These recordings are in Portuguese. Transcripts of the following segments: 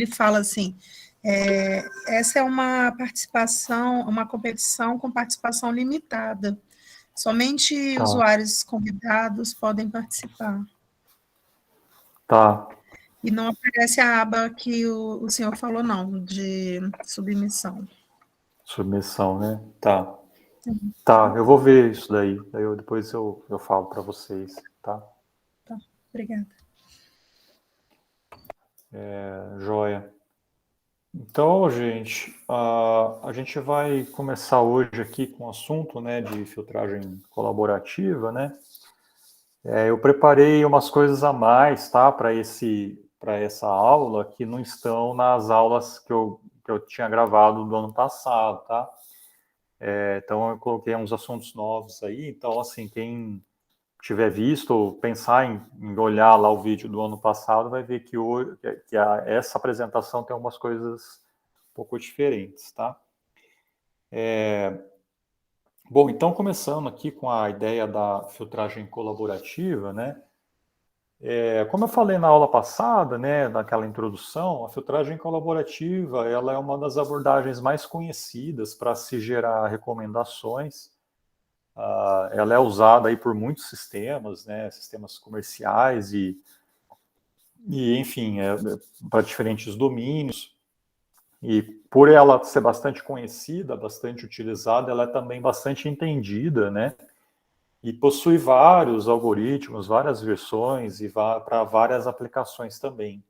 ele fala assim, essa é uma participação, uma competição com participação limitada. Somente Tá. usuários convidados podem participar. Tá. E não aparece a aba que o senhor falou, não, de submissão. Submissão, né? Tá. Tá, eu vou ver isso daí. Depois eu falo para vocês, tá? Tá, obrigada. Joia. Então, gente, a gente vai começar hoje aqui com o assunto, né, de filtragem colaborativa, né? Eu preparei umas coisas a mais, tá, para essa aula que não estão nas aulas que eu tinha gravado do ano passado, tá? Então eu coloquei uns assuntos novos aí. Então, assim, quem tiver visto ou pensar em olhar lá o vídeo do ano passado, vai ver que hoje essa apresentação tem algumas coisas um pouco diferentes, tá? Bom, então começando aqui com a ideia da filtragem colaborativa, né? Como eu falei na aula passada, né, naquela introdução, a filtragem colaborativa, ela é uma das abordagens mais conhecidas para se gerar recomendações. Ela é usada aí por muitos sistemas, né, sistemas comerciais e enfim, para diferentes domínios. E por ela ser bastante conhecida, bastante utilizada, ela é também bastante entendida, né? E possui vários algoritmos, várias versões e para várias aplicações também.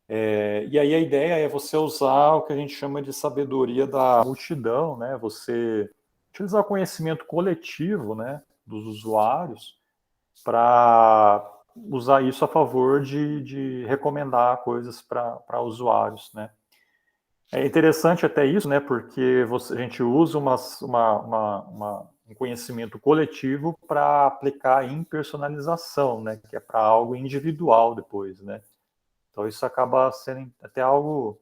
E aí a ideia é você usar o que a gente chama de sabedoria da multidão, né? Você utilizar o conhecimento coletivo, né, dos usuários para usar isso a favor de recomendar coisas para usuários, né? É interessante até isso, né? Porque a gente usa um conhecimento coletivo para aplicar em personalização, né? Que é para algo individual depois, né? Então isso acaba sendo até algo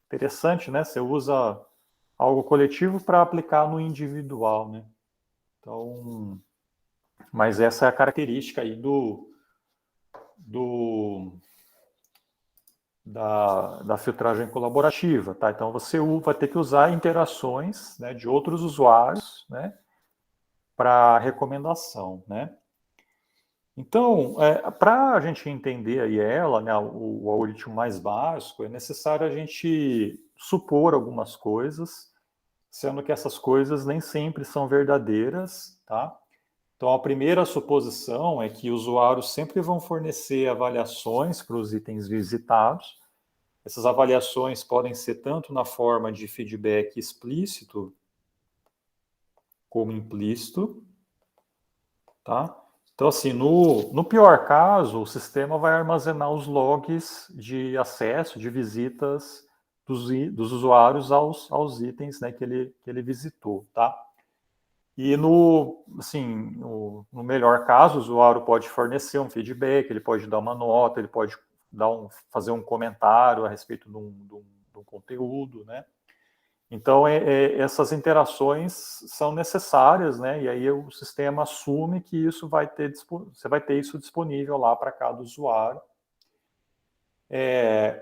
interessante, né? Você usa algo coletivo para aplicar no individual, né? Então, mas essa é a característica aí da filtragem colaborativa, tá? Então você vai ter que usar interações, né, de outros usuários, né, para recomendação, né? Então, para a gente entender aí ela, né, o algoritmo mais básico, é necessário a gente supor algumas coisas, sendo que essas coisas nem sempre são verdadeiras, tá? Então, a primeira suposição é que usuários sempre vão fornecer avaliações para os itens visitados. Essas avaliações podem ser tanto na forma de feedback explícito como implícito, tá? Então, assim, no pior caso, o sistema vai armazenar os logs de acesso, de visitas dos usuários aos itens, né, que ele visitou, tá? E no melhor caso, o usuário pode fornecer um feedback, ele pode dar uma nota, ele pode fazer um comentário a respeito de um conteúdo, né? Então, essas interações são necessárias, né? E aí o sistema assume que você vai ter isso disponível lá para cada usuário.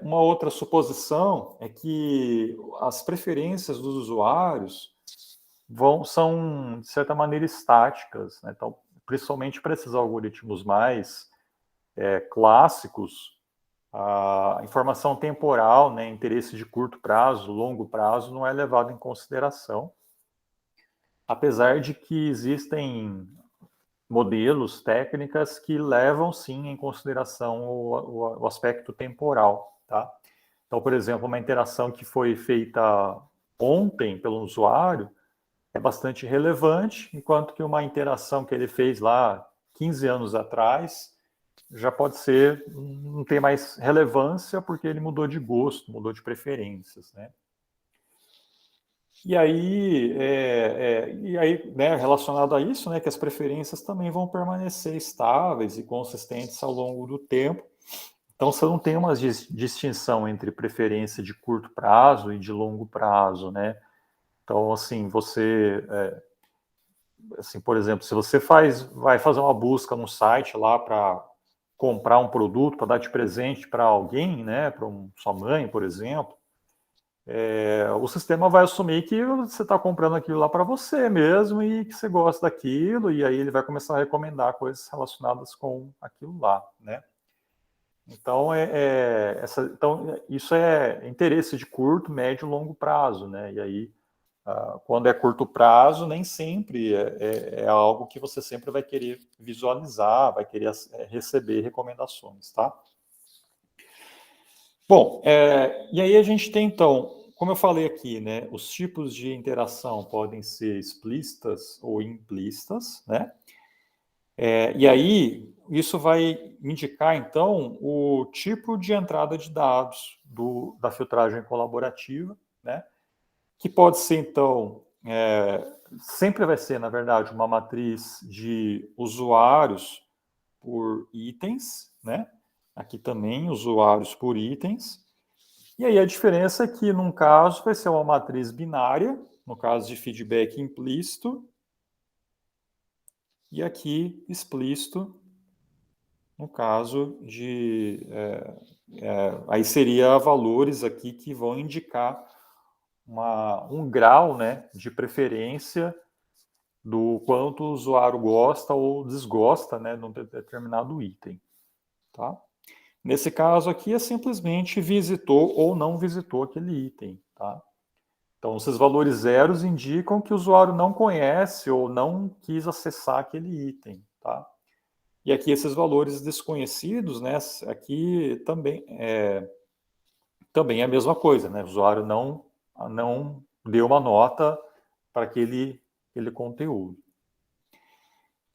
Uma outra suposição é que as preferências dos usuários são, de certa maneira, estáticas, né? Então, principalmente para esses algoritmos mais clássicos, a informação temporal, né, interesse de curto prazo, longo prazo, não é levado em consideração, apesar de que existem modelos, técnicas que levam sim em consideração o aspecto temporal, tá? Então, por exemplo, uma interação que foi feita ontem pelo usuário é bastante relevante, enquanto que uma interação que ele fez lá 15 anos atrás já pode ser, não tem mais relevância porque ele mudou de gosto, mudou de preferências, né? E aí, né, relacionado a isso, né, que as preferências também vão permanecer estáveis e consistentes ao longo do tempo. Então, você não tem uma distinção entre preferência de curto prazo e de longo prazo, né? Então, assim, assim, por exemplo, se você vai fazer uma busca no site lá para comprar um produto para dar de presente para alguém, né, para sua mãe, por exemplo, o sistema vai assumir que você está comprando aquilo lá para você mesmo e que você gosta daquilo, e aí ele vai começar a recomendar coisas relacionadas com aquilo lá, né? Então, então isso é interesse de curto, médio e longo prazo, né? E aí, quando é curto prazo, nem sempre é algo que você sempre vai querer visualizar, vai querer receber recomendações, tá? Bom, e aí a gente tem, então, como eu falei aqui, né, os tipos de interação podem ser explícitas ou implícitas, né? E aí, isso vai indicar, então, o tipo de entrada de dados da filtragem colaborativa, né? Que pode ser, então, sempre vai ser, na verdade, uma matriz de usuários por itens, né? Aqui também, usuários por itens. E aí a diferença é que, num caso, vai ser uma matriz binária, no caso de feedback implícito, e aqui explícito, no caso de... aí seria valores aqui que vão indicar um grau, né, de preferência do quanto o usuário gosta ou desgosta, né, de um determinado item, tá? Nesse caso aqui é simplesmente visitou ou não visitou aquele item, tá? Então, esses valores zeros indicam que o usuário não conhece ou não quis acessar aquele item, tá? E aqui esses valores desconhecidos, né, aqui também é a mesma coisa, né? O usuário não deu uma nota para aquele conteúdo.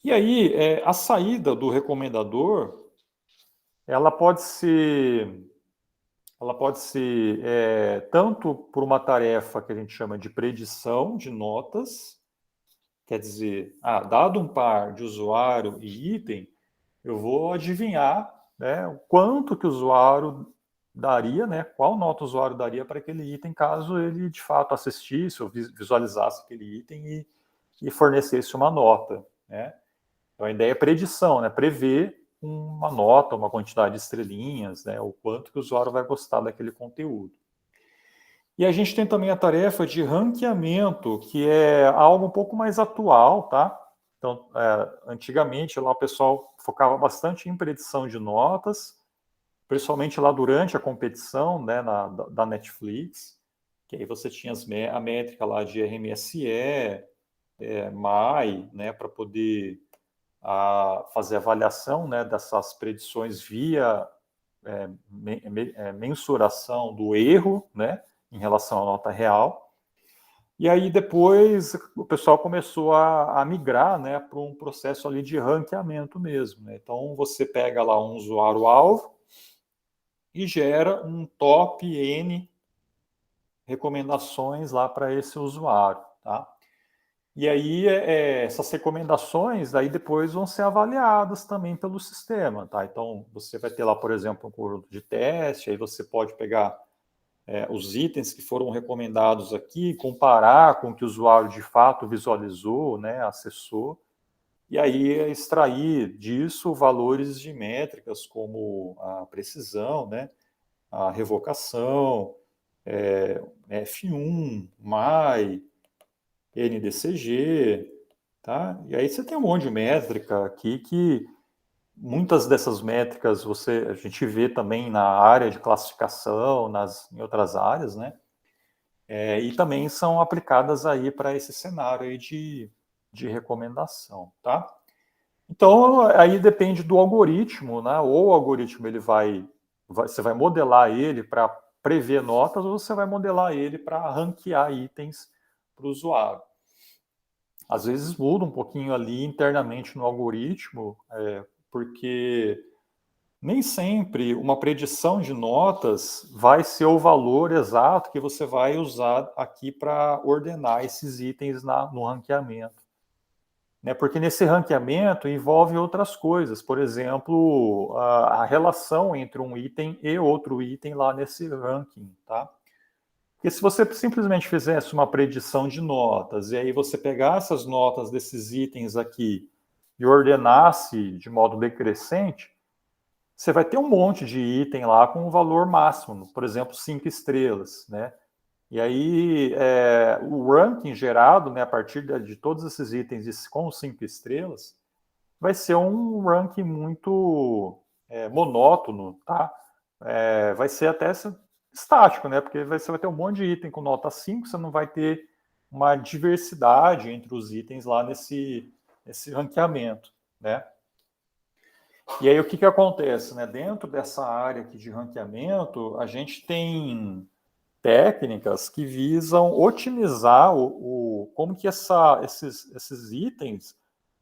E aí, a saída do recomendador, ela pode ser tanto por uma tarefa que a gente chama de predição de notas, quer dizer, dado um par de usuário e item, eu vou adivinhar, né, o quanto que o usuário daria, né, qual nota o usuário daria para aquele item, caso ele de fato assistisse ou visualizasse aquele item e fornecesse uma nota, né? Então a ideia é predição, né, prever uma nota, uma quantidade de estrelinhas, né, o quanto que o usuário vai gostar daquele conteúdo. E a gente tem também a tarefa de ranqueamento, que é algo um pouco mais atual, tá? Então, antigamente lá o pessoal focava bastante em predição de notas, principalmente lá durante a competição, né, da Netflix, que aí você tinha a métrica lá de RMSE, MAI, né, para poder fazer avaliação, né, dessas predições via mensuração do erro, né, em relação à nota real. E aí depois o pessoal começou a migrar, né, para um processo ali de ranqueamento mesmo, né? Então você pega lá um usuário-alvo e gera um top N recomendações lá para esse usuário, tá? E aí essas recomendações daí depois vão ser avaliadas também pelo sistema, tá? Então você vai ter lá, por exemplo, um conjunto de teste, aí você pode pegar os itens que foram recomendados aqui, comparar com o que o usuário de fato visualizou, né, acessou, e aí extrair disso valores de métricas como a precisão, né, a revocação, F1, MAI, NDCG, tá? E aí você tem um monte de métrica aqui que muitas dessas métricas a gente vê também na área de classificação, em outras áreas, né? E também são aplicadas aí para esse cenário aí de recomendação, tá? Então, aí depende do algoritmo, né? Ou o algoritmo você vai modelar ele para prever notas, ou você vai modelar ele para ranquear itens para o usuário. Às vezes muda um pouquinho ali internamente no algoritmo, porque nem sempre uma predição de notas vai ser o valor exato que você vai usar aqui para ordenar esses itens no ranqueamento. Né? Porque nesse ranqueamento envolve outras coisas, por exemplo, a relação entre um item e outro item lá nesse ranking, tá? Porque se você simplesmente fizesse uma predição de notas, e aí você pegasse as notas desses itens aqui e ordenasse de modo decrescente, você vai ter um monte de item lá com um valor máximo, por exemplo, 5 estrelas, né? E aí, o ranking gerado, né, a partir de todos esses itens com 5 estrelas, vai ser um ranking muito monótono, tá? Vai ser até estático, né? Porque você vai ter um monte de item com nota 5, você não vai ter uma diversidade entre os itens lá nesse ranqueamento, né? E aí o que acontece, né? Dentro dessa área aqui de ranqueamento, a gente tem técnicas que visam otimizar como que esses itens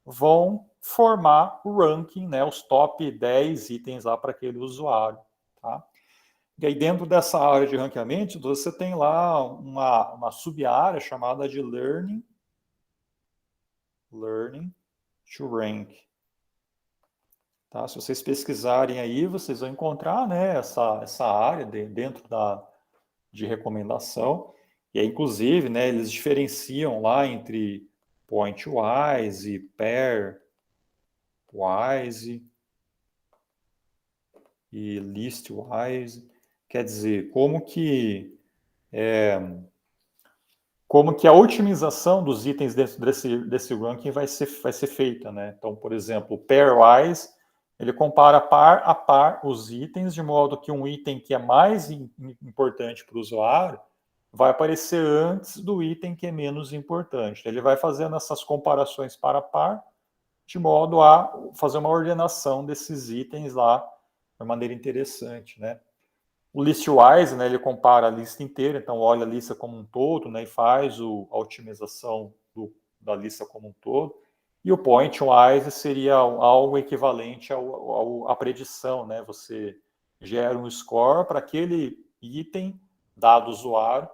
vão formar o ranking, né, os top 10 itens lá para aquele usuário. Tá? E aí dentro dessa área de ranqueamento, você tem lá uma sub-área chamada de Learning to Rank. Tá? Se vocês pesquisarem aí, vocês vão encontrar, né, essa área dentro de recomendação. E aí, inclusive, né, eles diferenciam lá entre point-wise e pair-wise e list-wise. Quer dizer, como que a otimização dos itens dentro desse ranking vai ser feita, né? Então, por exemplo, o pairwise, ele compara par a par os itens, de modo que um item que é mais importante para o usuário vai aparecer antes do item que é menos importante. Ele vai fazendo essas comparações par a par, de modo a fazer uma ordenação desses itens lá de maneira interessante, né? O listwise, né, ele compara a lista inteira, então olha a lista como um todo, né, e faz a otimização da lista como um todo. E o pointwise seria algo equivalente à predição, né? Você gera um score para aquele item dado usuário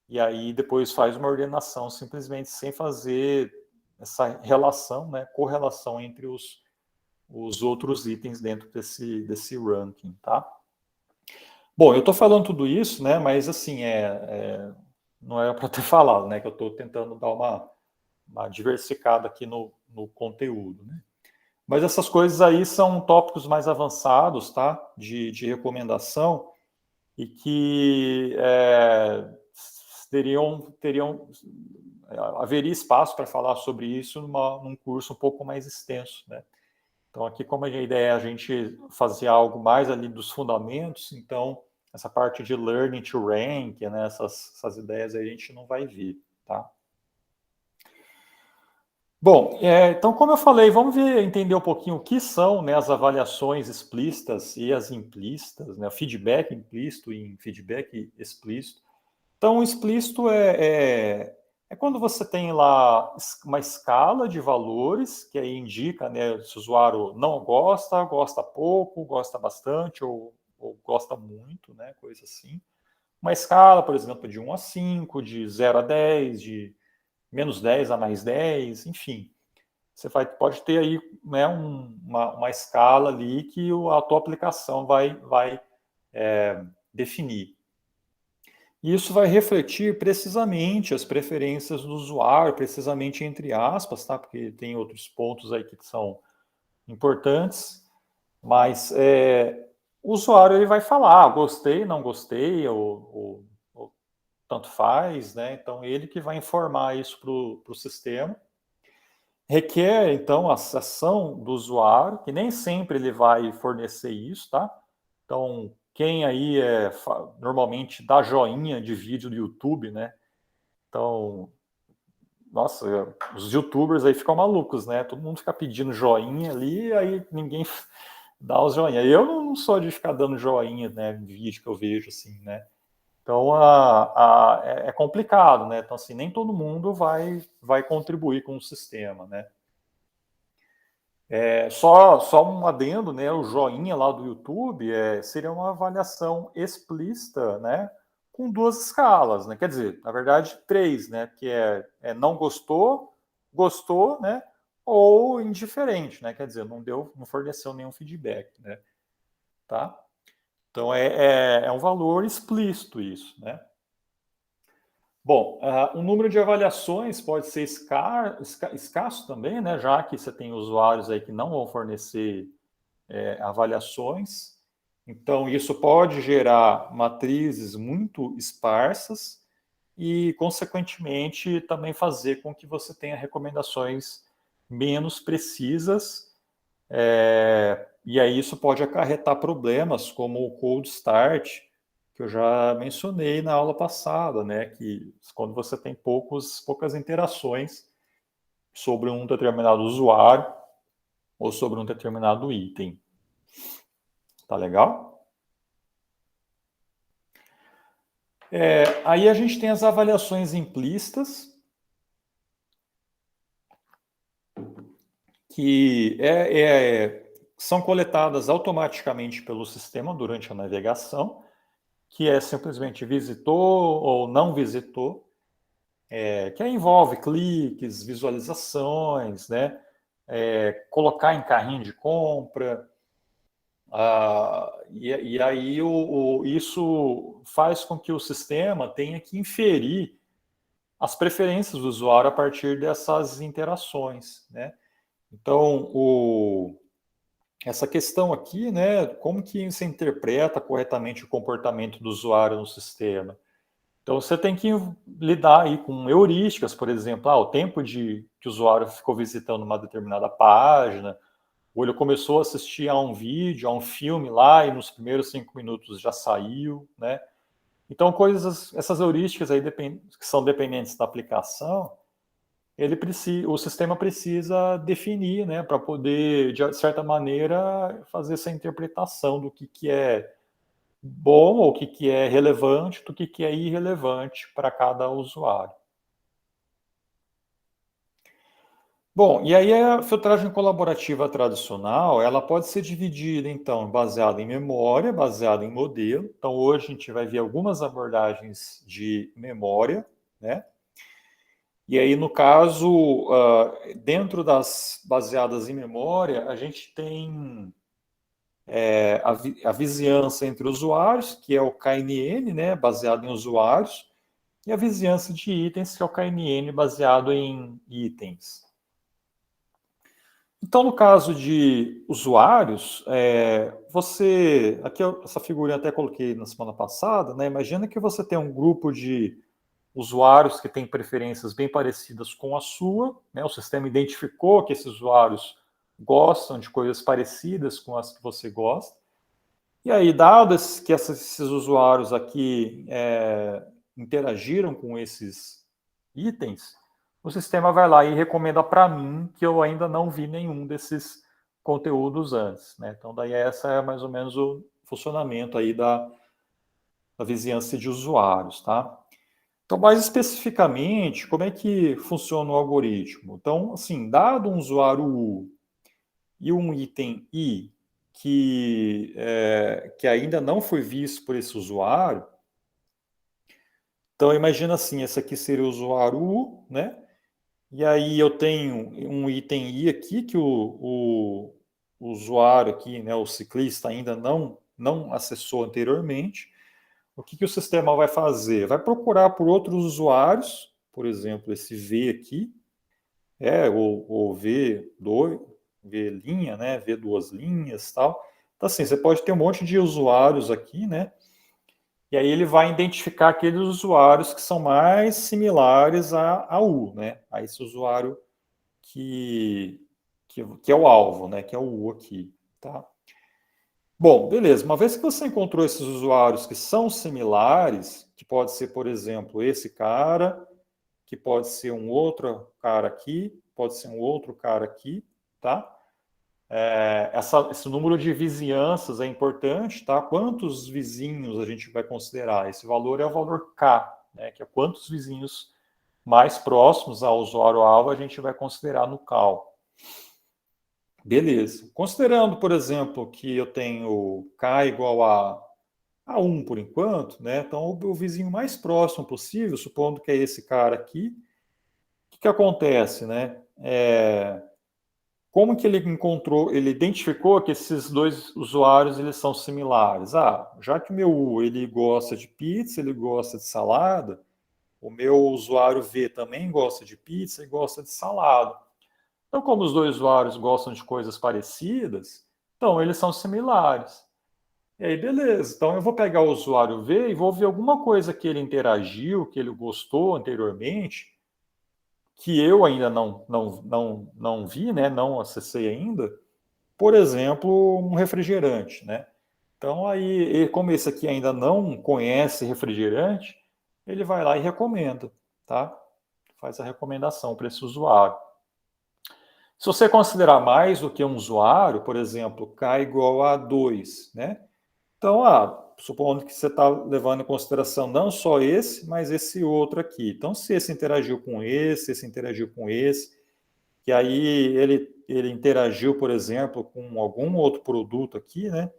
e aí depois faz uma ordenação simplesmente sem fazer essa relação, né, correlação entre os outros itens dentro desse ranking, tá? Bom, eu estou falando tudo isso, né? Mas assim, não é para ter falado, né? Que eu estou tentando dar uma diversificada aqui no conteúdo, né? Mas essas coisas aí são tópicos mais avançados, tá? De recomendação e que haveria espaço para falar sobre isso num curso um pouco mais extenso, né? Então aqui, como a ideia é a gente fazer algo mais ali dos fundamentos, então essa parte de learning to rank, né, essas ideias aí a gente não vai ver, tá? Bom, então como eu falei, vamos entender um pouquinho o que são, né, as avaliações explícitas e as implícitas, né, o feedback implícito e feedback explícito. Então, o explícito é quando você tem lá uma escala de valores que aí indica, né, se o usuário não gosta, gosta pouco, gosta bastante ou gosta muito, né, coisa assim. Uma escala, por exemplo, de 1 a 5, de 0 a 10, de menos 10 a mais 10, enfim. Você pode ter aí, né, uma escala ali que a tua aplicação vai definir. E isso vai refletir precisamente as preferências do usuário, precisamente entre aspas, tá? Porque tem outros pontos aí que são importantes, mas o usuário ele vai falar, gostei, não gostei, ou tanto faz, né? Então ele que vai informar isso para o sistema. Requer, então, a ação do usuário, que nem sempre ele vai fornecer isso, tá? Então, quem aí normalmente dá joinha de vídeo do YouTube, né? Então, nossa, os YouTubers aí ficam malucos, né? Todo mundo fica pedindo joinha ali, aí ninguém dá os joinha. Eu não sou de ficar dando joinha, né? Em vídeo que eu vejo, assim, né? Então, é complicado, né? Então, assim, nem todo mundo vai contribuir com o sistema, né? Só um adendo, né? O joinha lá do YouTube seria uma avaliação explícita, né? Com 2 escalas, né? Quer dizer, na verdade, 3, né? Que não gostou, gostou, né? Ou indiferente, né? Quer dizer, não forneceu nenhum feedback, né? Tá? Então é um valor explícito isso, né? Bom, o número de avaliações pode ser escasso também, né? Já que você tem usuários aí que não vão fornecer avaliações. Então, isso pode gerar matrizes muito esparsas e, consequentemente, também fazer com que você tenha recomendações menos precisas. E aí isso pode acarretar problemas como o cold start, que eu já mencionei na aula passada, né? Que quando você tem poucas interações sobre um determinado usuário ou sobre um determinado item. Tá legal? Aí a gente tem as avaliações implícitas, que são coletadas automaticamente pelo sistema durante a navegação, que é simplesmente visitou ou não visitou, que envolve cliques, visualizações, né? Colocar em carrinho de compra. E aí isso faz com que o sistema tenha que inferir as preferências do usuário a partir dessas interações, né? Então, essa questão aqui, né, como que você interpreta corretamente o comportamento do usuário no sistema? Então, você tem que lidar aí com heurísticas, por exemplo, o tempo que o usuário ficou visitando uma determinada página, ou ele começou a assistir a um vídeo, a um filme lá, e nos primeiros 5 minutos já saiu, né? Então, essas heurísticas aí que são dependentes da aplicação, o sistema precisa definir, né, para poder, de certa maneira, fazer essa interpretação do que é bom, ou o que é relevante, do que é irrelevante para cada usuário. Bom, e aí a filtragem colaborativa tradicional, ela pode ser dividida, então, baseada em memória, baseada em modelo. Então, hoje a gente vai ver algumas abordagens de memória, né? E aí, no caso, dentro das baseadas em memória, a gente tem a vizinhança entre usuários, que é o KNN, né, baseado em usuários, e a vizinhança de itens, que é o KNN baseado em itens. Então, no caso de usuários, aqui essa figurinha até coloquei na semana passada, né? Imagina que você tem um grupo de usuários que têm preferências bem parecidas com a sua, né? O sistema identificou que esses usuários gostam de coisas parecidas com as que você gosta. E aí, dados que esses usuários aqui interagiram com esses itens, o sistema vai lá e recomenda para mim que eu ainda não vi nenhum desses conteúdos antes, né? Então, daí essa é mais ou menos o funcionamento aí da vizinhança de usuários, tá? Então, mais especificamente, como é que funciona o algoritmo? Então, assim, dado um usuário U e um item I que ainda não foi visto por esse usuário, então imagina assim, esse aqui seria o usuário U, né? E aí eu tenho um item I aqui que o usuário aqui, né, o ciclista ainda não acessou anteriormente. O que o sistema vai fazer? Vai procurar por outros usuários, por exemplo, esse V aqui, ou V2, V', né, V2 tal. Então, assim, você pode ter um monte de usuários aqui, né? E aí ele vai identificar aqueles usuários que são mais similares a U, né? A esse usuário que é o alvo, né? Que é o U aqui, tá? Bom, beleza. Uma vez que você encontrou esses usuários que são similares, que pode ser, por exemplo, esse cara, que pode ser um outro cara aqui, pode ser um outro cara aqui, tá? Esse número de vizinhanças é importante, tá? Quantos vizinhos a gente vai considerar? Esse valor é o valor K, né? Que é quantos vizinhos mais próximos ao usuário-alvo a gente vai considerar no cal. Beleza. Considerando, por exemplo, que eu tenho K igual a 1 por enquanto, né? Então, o vizinho mais próximo possível, supondo que é esse cara aqui, o que acontece, né? Como que ele identificou que esses dois usuários eles são similares? Já que o meu U ele gosta de pizza, ele gosta de salada, o meu usuário V também gosta de pizza e gosta de salada. Então, como os dois usuários gostam de coisas parecidas, Então, eles são similares. E aí, beleza. Então, eu vou pegar o usuário V e vou ver alguma coisa que ele interagiu, que ele gostou anteriormente, que eu ainda não vi, né? Não acessei ainda. Por exemplo, um refrigerante, né? Então, aí, como esse aqui ainda não conhece refrigerante, ele vai lá e recomenda, tá? Faz a recomendação para esse usuário. Se você considerar mais do que um usuário, por exemplo, K igual a 2, né? Então, supondo que você está levando em consideração não só esse, mas esse outro aqui. Então, se esse interagiu com esse interagiu com esse, que aí ele interagiu, por exemplo, com algum outro produto aqui, né?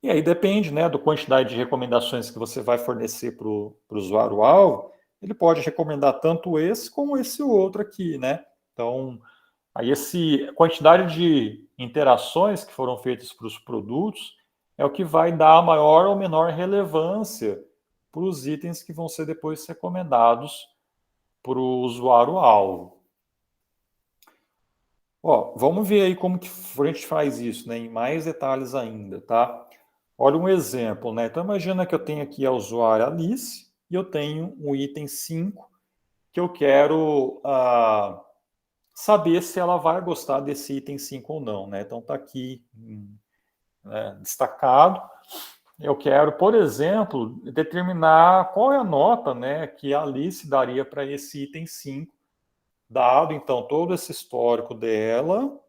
E aí depende, né, da quantidade de recomendações que você vai fornecer para o usuário-alvo, ele pode recomendar tanto esse como esse outro aqui, né? Então, aí a quantidade de interações que foram feitas para os produtos é o que vai dar a maior ou menor relevância para os itens que vão ser depois recomendados para o usuário-alvo. Ó, vamos ver aí como que a gente faz isso, né, em mais detalhes ainda, tá? Olha um exemplo, né? Então imagina que eu tenho aqui a usuária Alice e eu tenho o item 5 que eu quero saber se ela vai gostar desse item 5 ou não, né? Então está aqui destacado. Eu quero, por exemplo, determinar qual é a nota, né, que a Alice daria para esse item 5, dado então todo esse histórico dela,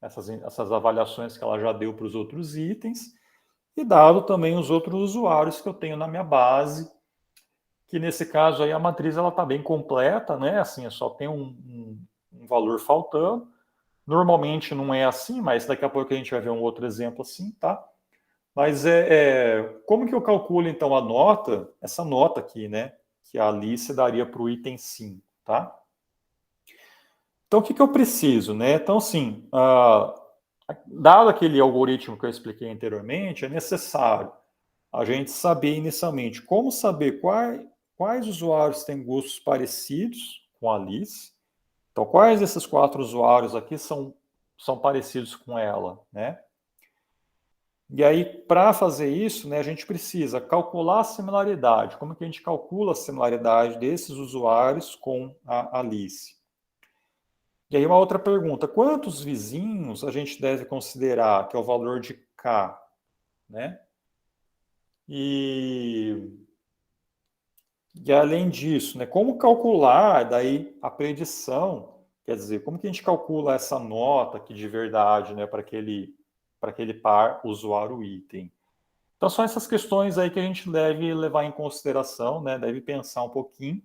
essas avaliações que ela já deu para os outros itens, e dado também os outros usuários que eu tenho na minha base, que nesse caso aí a matriz ela está bem completa, né? Assim, só tem um valor faltando. Normalmente não é assim, mas daqui a pouco a gente vai ver um outro exemplo assim, tá? Mas como que eu calculo então a nota, essa nota aqui, né? Que a Alice daria para o item 5, tá? Então o que eu preciso, né? Então, assim, dado aquele algoritmo que eu expliquei anteriormente, é necessário a gente saber inicialmente como saber quais usuários têm gostos parecidos com a Alice. Então, quais desses 4 usuários aqui são parecidos com ela, né? E aí, para fazer isso, né, a gente precisa calcular a similaridade. Como que a gente calcula a similaridade desses usuários com a Alice? E aí uma outra pergunta, quantos vizinhos a gente deve considerar, que é o valor de K, né? E além disso, né, como calcular daí a predição, quer dizer, como que a gente calcula essa nota aqui de verdade, né, para aquele par usuário item. Então são essas questões aí que a gente deve levar em consideração, né, deve pensar um pouquinho.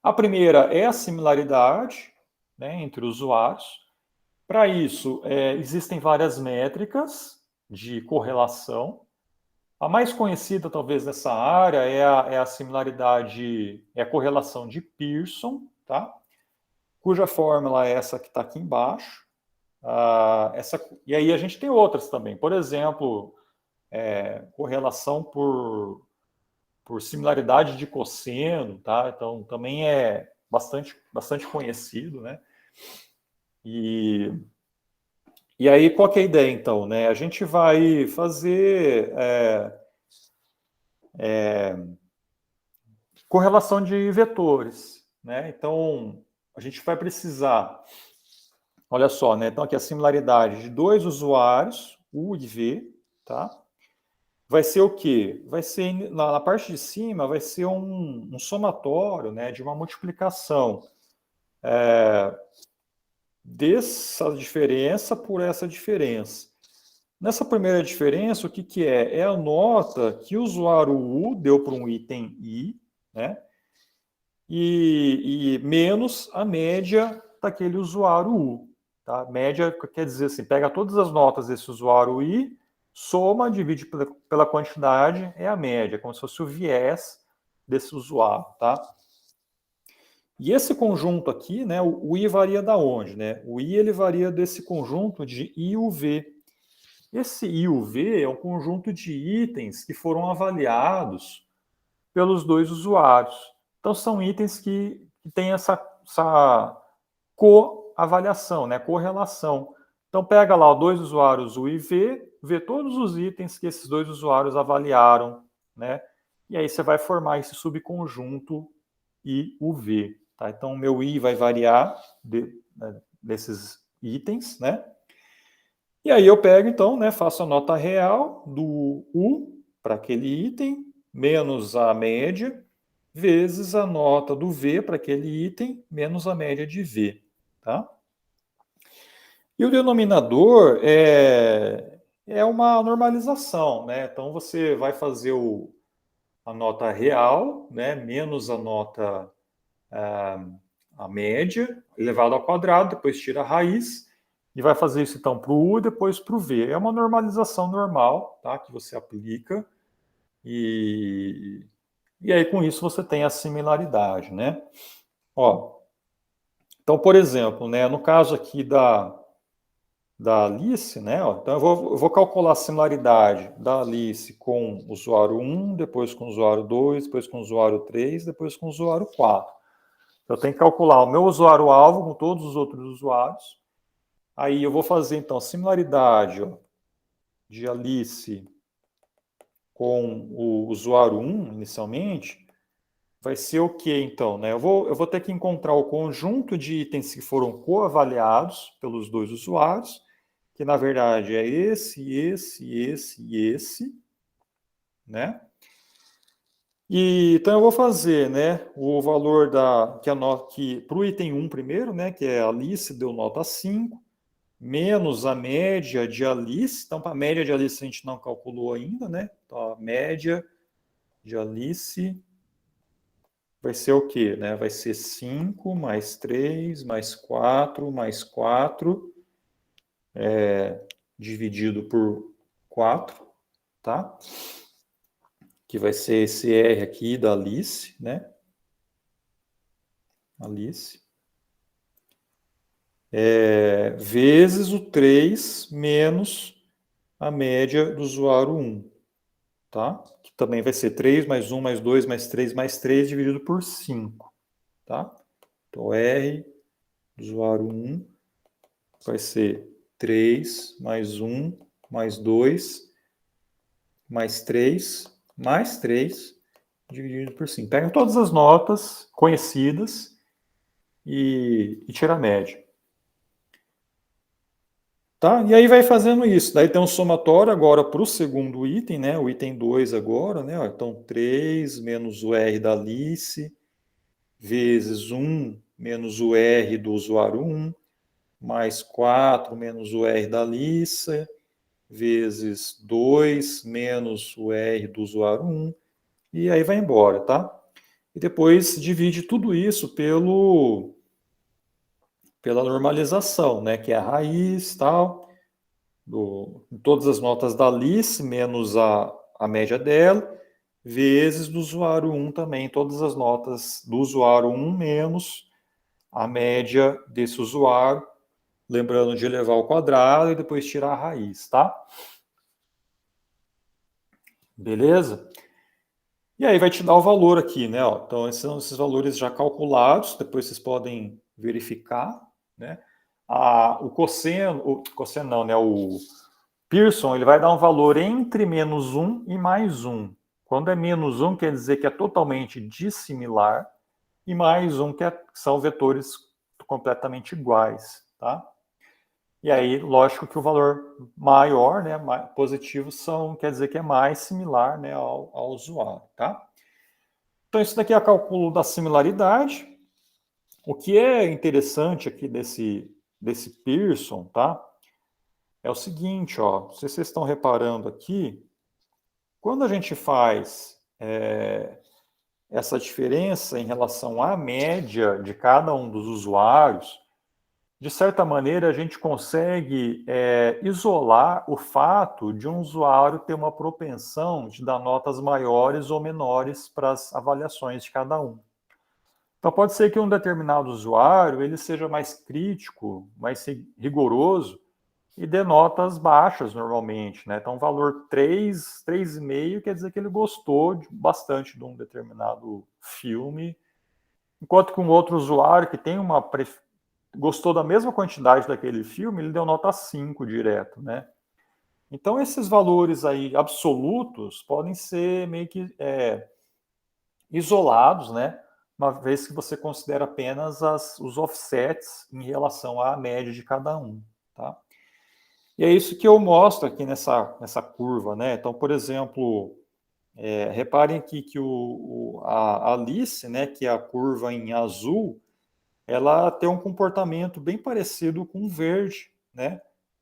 A primeira é a similaridade, né, entre usuários. Para isso, existem várias métricas de correlação. A mais conhecida, talvez, nessa área é a similaridade, é a correlação de Pearson, tá? Cuja fórmula é essa que está aqui embaixo. E aí a gente tem outras também. Por exemplo, correlação por similaridade de cosseno, tá? Então, também é bastante conhecido, né? E aí, qual que é a ideia, então? Né? A gente vai fazer correlação de vetores, né? Então, a gente vai precisar, olha só, né? Então, aqui a similaridade de 2 usuários, U e V, tá? Vai ser o quê? Vai ser, na parte de cima, vai ser um somatório, né? De uma multiplicação dessa diferença por essa diferença. Nessa primeira diferença, o que é? É a nota que o usuário U deu para um item I, né? E menos a média daquele usuário U. Tá? Média quer dizer assim, pega todas as notas desse usuário I, soma, divide pela quantidade, é a média, como se fosse o viés desse usuário. Tá? E esse conjunto aqui, né, o I varia da onde? Né? O I ele varia desse conjunto de I e o V. Esse I e o V é um conjunto de itens que foram avaliados pelos 2 usuários. Então, são itens que têm essa avaliação, né? Correlação. Então, pega lá dois usuários U e V, vê todos os itens que esses dois usuários avaliaram, né? E aí você vai formar esse subconjunto I, U, V. Tá? Então, o meu I vai variar desses itens, né? E aí eu pego, então, né, faço a nota real do U para aquele item, menos a média, vezes a nota do V para aquele item, menos a média de V. Tá? E o denominador é uma normalização, né? Então você vai fazer a nota real, né, menos a nota a média, elevado ao quadrado, depois tira a raiz, e vai fazer isso então para o U e depois para o V. É uma normalização normal, tá? Que você aplica, e aí com isso você tem a similaridade, né? Ó, então, por exemplo, né, no caso aqui da Alice, né? Ó, então eu vou calcular a similaridade da Alice com o usuário 1, depois com o usuário 2, depois com o usuário 3, depois com o usuário 4. Eu tenho que calcular o meu usuário-alvo com todos os outros usuários. Aí eu vou fazer, então, similaridade de Alice com o usuário 1, inicialmente. Vai ser o quê, então? Né? Eu vou ter que encontrar o conjunto de itens que foram coavaliados pelos dois usuários, que na verdade é esse, né? E então eu vou fazer, né, o valor que para o item 1 primeiro, né, que é Alice deu nota 5, menos a média de Alice. Então, para a média de Alice a gente não calculou ainda, né? Então, a média de Alice vai ser o quê, né? Vai ser 5 mais 3 mais 4 mais 4 dividido por 4, tá? Que vai ser esse R aqui da Alice, né? Alice. Vezes o 3 menos a média do usuário 1, tá? Que também vai ser 3 mais 1 mais 2 mais 3 mais 3 dividido por 5, tá? Então, R do usuário 1 vai ser 3 mais 1 mais 2 mais 3 dividido por 5. Pega todas as notas conhecidas e tira a média. Tá? E aí vai fazendo isso. Daí tem um somatório agora para o segundo item, né? O item 2 agora, né? Então, 3 menos o R da Alice, vezes 1 menos o R do usuário 1, mais 4 menos o R da Alice, vezes 2 menos o R do usuário 1, e aí vai embora, tá? E depois divide tudo isso pela normalização, né? Que é a raiz, tal, todas as notas da Alice, menos a média dela, vezes do usuário 1 também, todas as notas do usuário 1 menos a média desse usuário, lembrando de elevar ao quadrado e depois tirar a raiz, tá? Beleza? E aí vai te dar o valor aqui, né? Ó. Então, esses são esses valores já calculados, depois vocês podem verificar, né? O cosseno não, né? O Pearson, ele vai dar um valor entre menos 1 e mais 1. Quando é menos 1, quer dizer que é totalmente dissimilar, e mais 1 que são vetores completamente iguais, tá? E aí, lógico que o valor maior, né, positivo, quer dizer que é mais similar, né, ao usuário, tá? Então, isso daqui é o cálculo da similaridade. O que é interessante aqui desse Pearson, tá? É o seguinte, ó, se vocês estão reparando aqui, quando a gente faz essa diferença em relação à média de cada um dos usuários, de certa maneira a gente consegue isolar o fato de um usuário ter uma propensão de dar notas maiores ou menores para as avaliações de cada um. Então pode ser que um determinado usuário ele seja mais crítico, mais rigoroso, e dê notas baixas normalmente, né? Então, o valor 3, 3,5 quer dizer que ele gostou bastante de um determinado filme, enquanto que um outro usuário que tem gostou da mesma quantidade daquele filme, ele deu nota 5 direto, né? Então, esses valores aí absolutos podem ser meio que isolados, né? Uma vez que você considera apenas os offsets em relação à média de cada um, tá? E é isso que eu mostro aqui nessa curva, né? Então, por exemplo, reparem aqui que a Alice, né, que é a curva em azul, ela tem um comportamento bem parecido com o verde, né?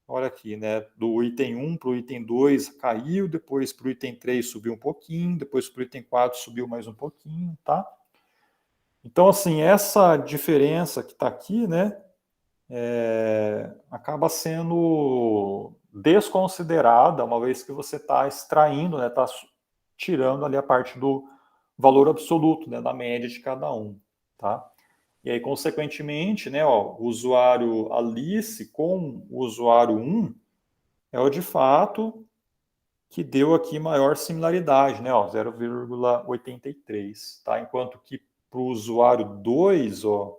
Olha aqui, né? Do item 1 para o item 2 caiu, depois para o item 3 subiu um pouquinho, depois para o item 4 subiu mais um pouquinho, tá? Então, assim, essa diferença que está aqui, né, acaba sendo desconsiderada, uma vez que você está extraindo, né, está tirando ali a parte do valor absoluto, né, da média de cada um, tá? E aí, consequentemente, né, ó, o usuário Alice com o usuário 1 é o de fato que deu aqui maior similaridade, né, ó, 0,83, tá? Enquanto que para o usuário 2, ó,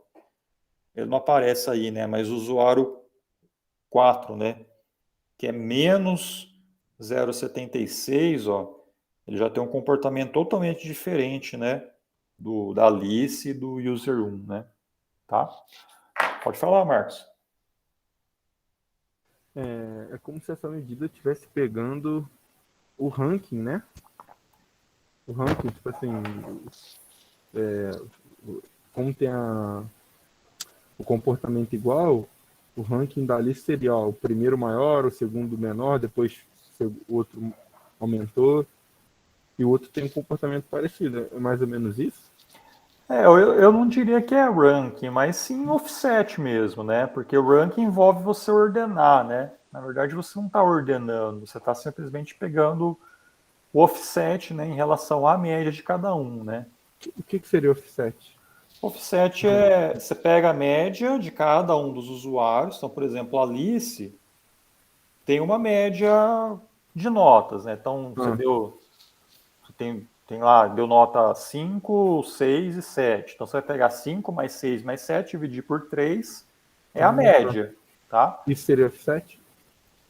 ele não aparece aí, né, mas o usuário 4, né, que é menos 0,76, ó, ele já tem um comportamento totalmente diferente, né, da Alice e do user 1, né, tá? Pode falar, Marcos. É como se essa medida estivesse pegando o ranking, né? O ranking, tipo assim, como tem o comportamento igual, o ranking dali seria ó, o primeiro maior, o segundo menor, depois o outro aumentou, e o outro tem um comportamento parecido. É mais ou menos isso? Eu não diria que é ranking, mas sim offset mesmo, né? Porque o ranking envolve você ordenar, né? Na verdade, você não está ordenando, você está simplesmente pegando o offset, né, em relação à média de cada um, né? O que seria offset? Offset você pega a média de cada um dos usuários. Então, por exemplo, a Alice tem uma média de notas, né? Então, você tem lá, deu nota 5, 6 e 7. Então, você vai pegar 5 mais 6 mais 7, dividir por 3, é a média, tá? Isso seria offset?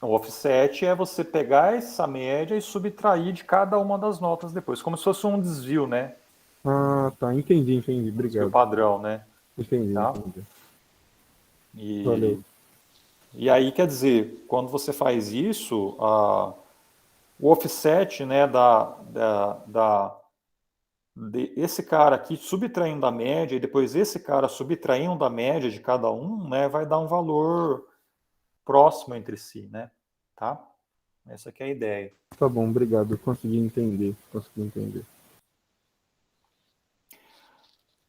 O offset é você pegar essa média e subtrair de cada uma das notas depois, como se fosse um desvio, né? Ah, tá. Entendi. Desvio Obrigado. padrão, né? Entendi. Tá? Valeu. E aí, quer dizer, quando você faz isso, o offset, né, esse cara aqui subtraindo da média e depois esse cara subtraindo da média de cada um, né, vai dar um valor próximo entre si, né? Tá? Essa aqui é a ideia. Tá bom, obrigado. Consegui entender.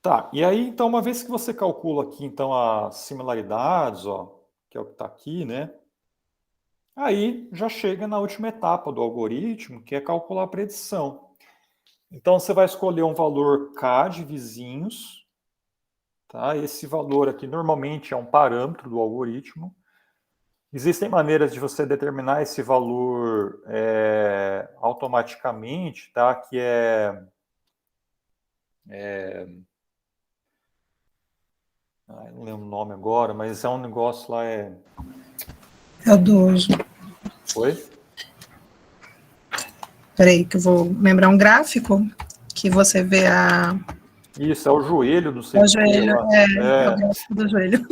Tá, e aí, então, uma vez que você calcula aqui, então, as similaridades, ó, que é o que está aqui, né? Aí já chega na última etapa do algoritmo, que é calcular a predição. Então, você vai escolher um valor K de vizinhos, tá? Esse valor aqui normalmente é um parâmetro do algoritmo. Existem maneiras de você determinar esse valor automaticamente, tá? Que não lembro o nome agora, mas é um negócio lá, É o do... Oi? Peraí, que eu vou lembrar um gráfico que você vê a... Isso, é o joelho, não sei É o o que joelho, lá. é o gráfico do joelho.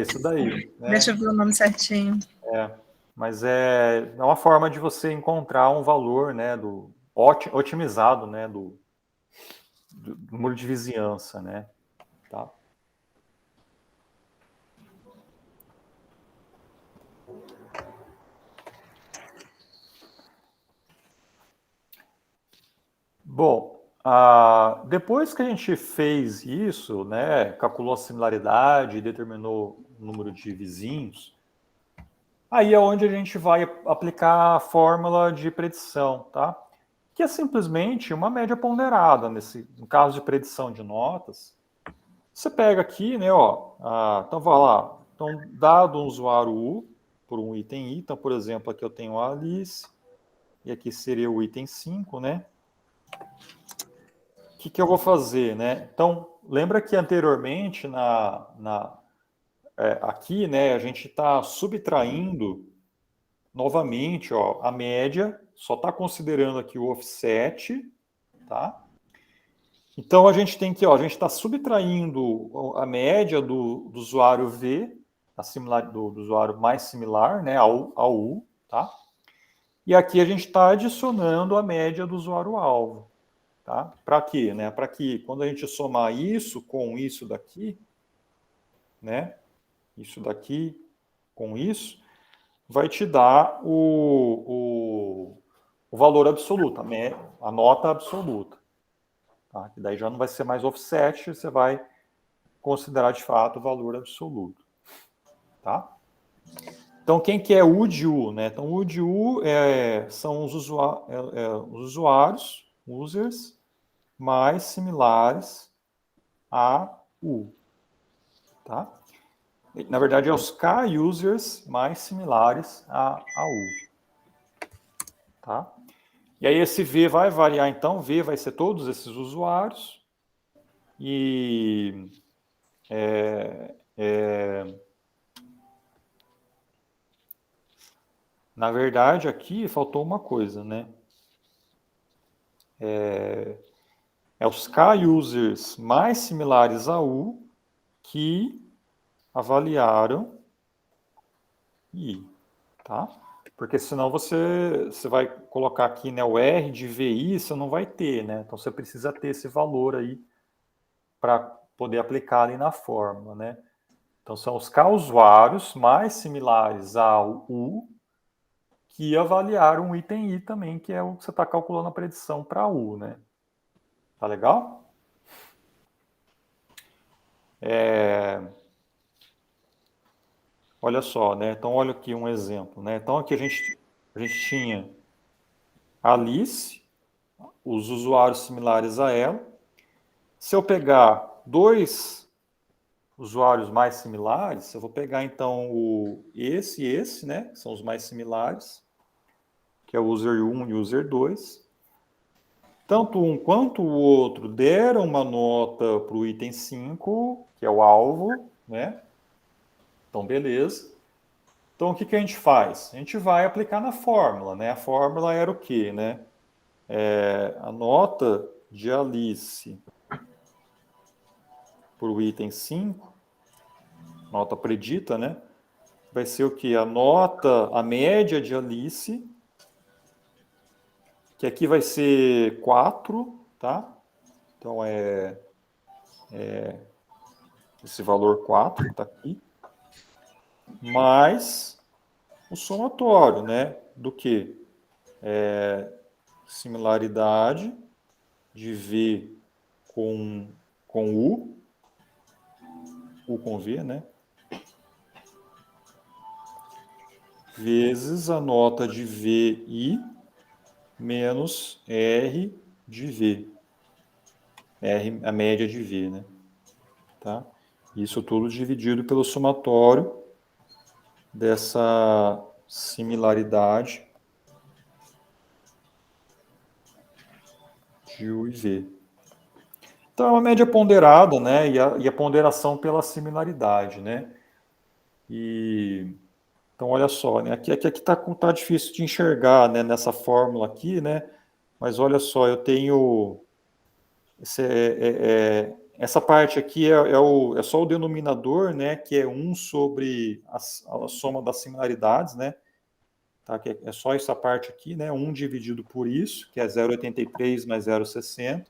Isso daí. Né? Deixa eu ver o nome certinho. Mas é uma forma de você encontrar um valor, né, otimizado, né, do número de vizinhança, né, tá? Bom, depois que a gente fez isso, né, calculou a similaridade, determinou o número de vizinhos, aí é onde a gente vai aplicar a fórmula de predição, tá? Que é simplesmente uma média ponderada, no caso de predição de notas. Você pega aqui, né, ó, então vai lá, então dado um usuário U por um item I, então, por exemplo, aqui eu tenho a Alice, e aqui seria o item 5, né? O que eu vou fazer, né? Então, lembra que anteriormente, aqui, né, a gente está subtraindo novamente, ó, a média, só está considerando aqui o offset, tá? Então a gente tem que, ó, a gente está subtraindo a média do usuário V, do usuário mais similar, né, ao U, tá? E aqui a gente está adicionando a média do usuário alvo, tá? Para quê, né? Para que quando a gente somar isso com isso daqui, né? Isso daqui com isso, vai te dar o valor absoluto, a nota absoluta. Tá? Que daí já não vai ser mais offset, você vai considerar de fato o valor absoluto. Tá? Então, quem que é U de U? Né? Então, U de U são os usuários, users, mais similares a U. Tá? Na verdade, é os K-users mais similares a U. Tá? E aí esse V vai variar, então, V vai ser todos esses usuários. E na verdade, aqui faltou uma coisa, né? É os K-users mais similares a U que avaliaram I, tá? Porque senão você vai colocar aqui, né, o R de VI, você não vai ter, né? Então você precisa ter esse valor aí para poder aplicar ali na fórmula, né? Então são os K-usuários mais similares ao U que avaliaram o item I também, que é o que você está calculando a predição para U, né? Tá legal? Olha só, né? Então, olha aqui um exemplo, né? Então, aqui a gente tinha a Alice, os usuários similares a ela. Se eu pegar dois usuários mais similares, eu vou pegar, então, esse e esse, né? Que são os mais similares, que é o user 1 e o user 2. Tanto um quanto o outro deram uma nota para o item 5, que é o alvo, né? Então, beleza. Então, o que a gente faz? A gente vai aplicar na fórmula, né? A fórmula era o quê, né? A nota de Alice para o item 5, nota predita, né? Vai ser o quê? A média de Alice, que aqui vai ser 4, tá? Então, esse valor 4 que está aqui, mais o somatório, né? Do que? Similaridade de V com U com V, né? Vezes a nota de VI menos R de V. R, a média de V, né? Tá? Isso tudo dividido pelo somatório dessa similaridade de U e V. Então, é uma média ponderada, né? E a ponderação pela similaridade, né? Então, olha só, né? Aqui tá difícil de enxergar, né? Nessa fórmula aqui, né? Mas olha só, eu tenho... Essa parte aqui é só o denominador, né? Que é 1 sobre a soma das similaridades, né? Tá? Que é só essa parte aqui, né? 1 dividido por isso, que é 0,83 mais 0,60.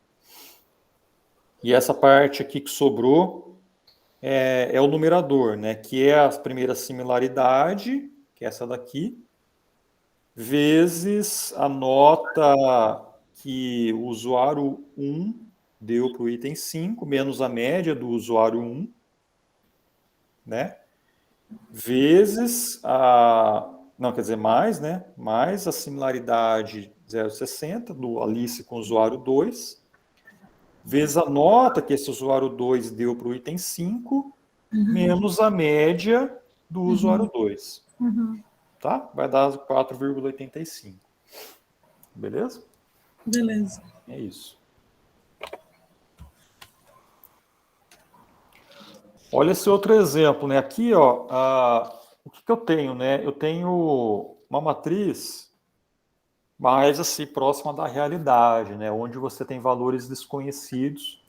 E essa parte aqui que sobrou é o numerador, né? Que é a primeira similaridade, que é essa daqui, vezes a nota que o usuário 1 deu para o item 5, menos a média do usuário 1, né? Vezes não, quer dizer, mais, né? Mais a similaridade 0,60 do Alice com o usuário 2, vezes a nota que esse usuário 2 deu para o item 5, menos a média do usuário 2. Tá? Vai dar 4,85. Beleza? Beleza. É isso. Olha esse outro exemplo, né? Aqui, ó, o que eu tenho, né? Eu tenho uma matriz mais assim próxima da realidade, né? Onde você tem valores desconhecidos.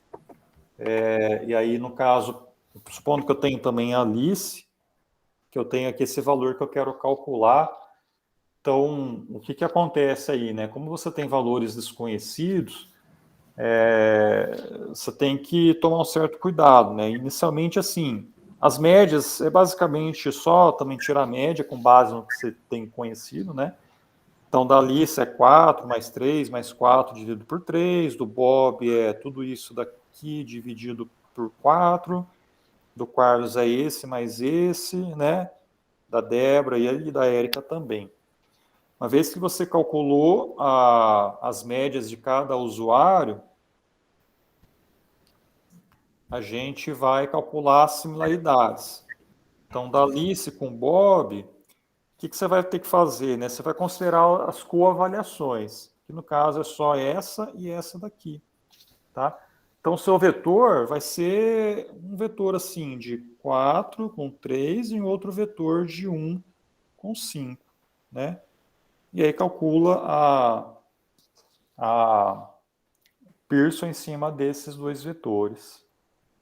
E aí, no caso, supondo que eu tenho também a Alice, que eu tenho aqui esse valor que eu quero calcular. Então, o que acontece aí, né? Como você tem valores desconhecidos, você tem que tomar um certo cuidado, né? Inicialmente, assim, as médias é basicamente só também tirar a média com base no que você tem conhecido, né? Então, da Alice é 4 mais 3 mais 4 dividido por 3, do Bob é tudo isso daqui dividido por 4, do Carlos é esse mais esse, né? Da Débora e da Érica também. Uma vez que você calculou as médias de cada usuário, a gente vai calcular as similaridades. Então, da Alice com Bob, o que você vai ter que fazer, né? Você vai considerar as coavaliações, que no caso é só essa e essa daqui, tá? Então, o seu vetor vai ser um vetor assim de 4 com 3 e um outro vetor de 1 com 5, né? E aí calcula a Pearson em cima desses dois vetores,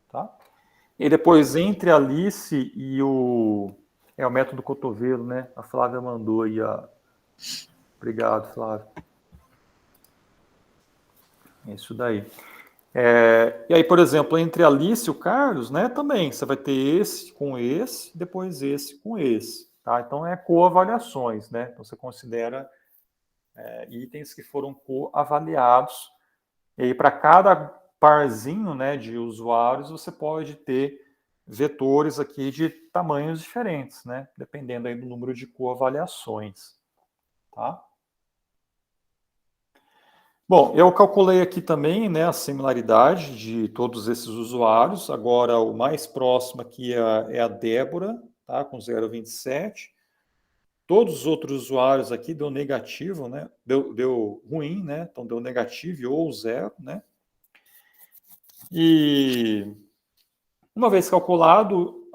tá? E depois, entre a Alice e o método cotovelo, né? A Flávia mandou aí Obrigado, Flávia. É isso daí. E aí, por exemplo, entre a Alice e o Carlos, né? Também, você vai ter esse com esse, depois esse com esse, tá? Então, é coavaliações, né? Então, você considera itens que foram coavaliados. E aí, para cada parzinho, né, de usuários, você pode ter vetores aqui de tamanhos diferentes, né, dependendo aí do número de coavaliações, tá? Bom, eu calculei aqui também, né, a similaridade de todos esses usuários. Agora, o mais próximo aqui é a Débora, tá, com 0,27. Todos os outros usuários aqui deu negativo, né, deu ruim, né, então deu negativo ou zero, né. E uma vez calculado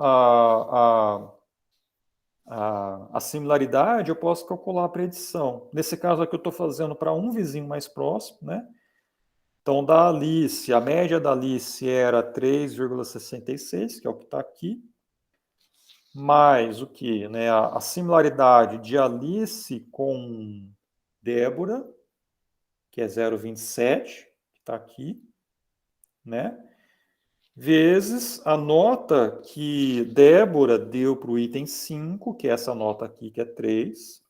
a similaridade, eu posso calcular a predição. Nesse caso aqui eu estou fazendo para um vizinho mais próximo, né? Então, da Alice, a média da Alice era 3,66, que é o que está aqui, mais o que? Né? A similaridade de Alice com Débora, que é 0,27, que está aqui, né? Vezes a nota que Débora deu para o item 5, que é essa nota aqui, que é 3,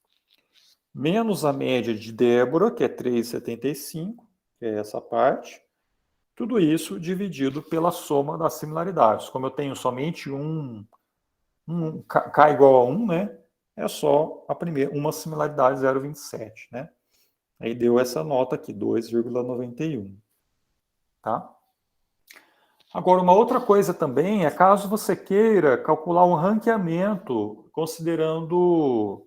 menos a média de Débora, que é 3,75, que é essa parte, tudo isso dividido pela soma das similaridades. Como eu tenho somente K igual a 1, né? É só uma similaridade 0,27, né? Aí deu essa nota aqui, 2,91, tá? Agora, uma outra coisa também é caso você queira calcular um ranqueamento considerando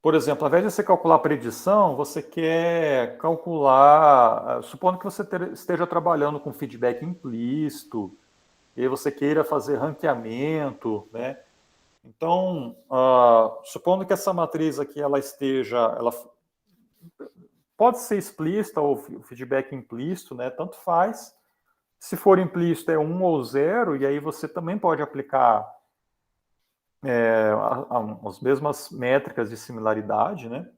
por exemplo, ao invés de você calcular a predição, você quer calcular, supondo que você esteja trabalhando com feedback implícito, e você queira fazer ranqueamento, né? Então, supondo que essa matriz aqui ela pode ser explícita ou feedback implícito, né? Tanto faz. Se for implícito é 1 ou 0, e aí você também pode aplicar as mesmas métricas de similaridade, né?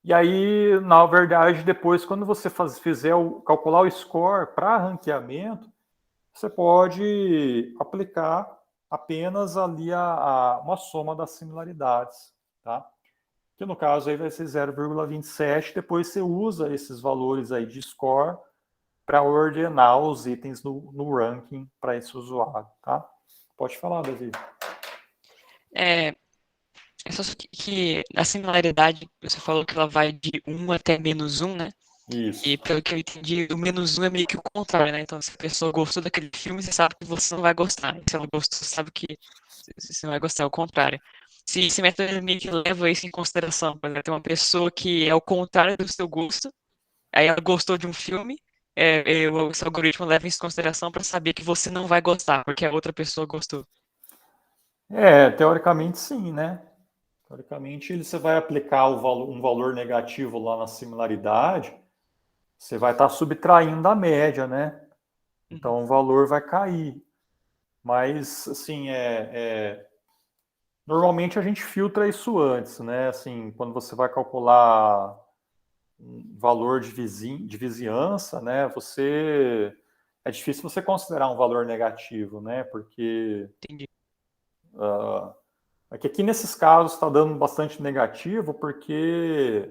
E aí, na verdade, depois, quando você calcular o score para ranqueamento, você pode aplicar apenas ali uma soma das similaridades, tá? Que no caso aí vai ser 0,27, depois você usa esses valores aí de score para ordenar os itens no ranking para esse usuário, tá? Pode falar, Davi. Só que a similaridade, você falou que ela vai de 1 até -1, né? Isso. E pelo que eu entendi, o -1 é meio que o contrário, né? Então, se a pessoa gostou daquele filme, você sabe que você não vai gostar. Se ela gostou, você sabe que você não vai gostar, é o contrário. Se esse método meio que leva isso em consideração, por exemplo, tem uma pessoa que é o contrário do seu gosto, Aí ela gostou de um filme, o seu algoritmo leva isso em consideração para saber que você não vai gostar, porque a outra pessoa gostou. Teoricamente sim, né? Teoricamente, você vai aplicar um valor negativo lá na similaridade, você vai estar subtraindo da média, né? Então o valor vai cair. Mas, assim, normalmente a gente filtra isso antes, né? Assim, quando você vai calcular um valor de vizinhança, né? É difícil você considerar um valor negativo, né? Porque Entendi. é que aqui nesses casos está dando bastante negativo porque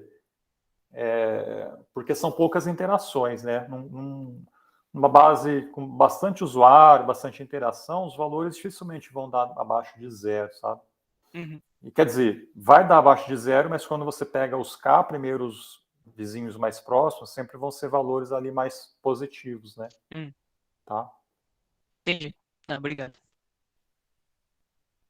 são poucas interações, né? Numa base com bastante usuário, bastante interação, os valores dificilmente vão dar abaixo de zero, sabe? Uhum. E quer dizer, vai dar abaixo de zero, mas quando você pega os K, primeiros vizinhos mais próximos, sempre vão ser valores ali mais positivos, né? Tá? Entendi. Ah, obrigado.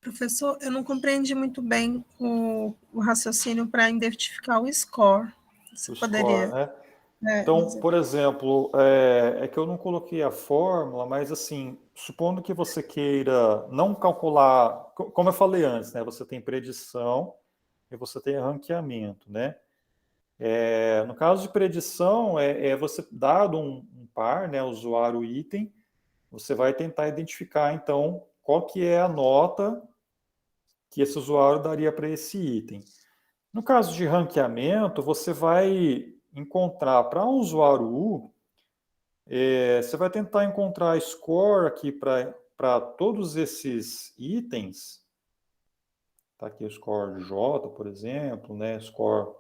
Professor, eu não compreendi muito bem o raciocínio para identificar o score. Você O score, poderia né? Então, dizer? por exemplo, é que eu não coloquei a fórmula, mas assim, supondo que você queira não calcular, como eu falei antes, né? Você tem predição e você tem ranqueamento, né? No caso de predição, você dado um par, né? Usuário item, você vai tentar identificar então qual que é a nota que esse usuário daria para esse item. No caso de ranqueamento, você vai encontrar para um usuário U, você vai tentar encontrar score aqui para todos esses itens. Tá aqui o score de J, por exemplo, né? Score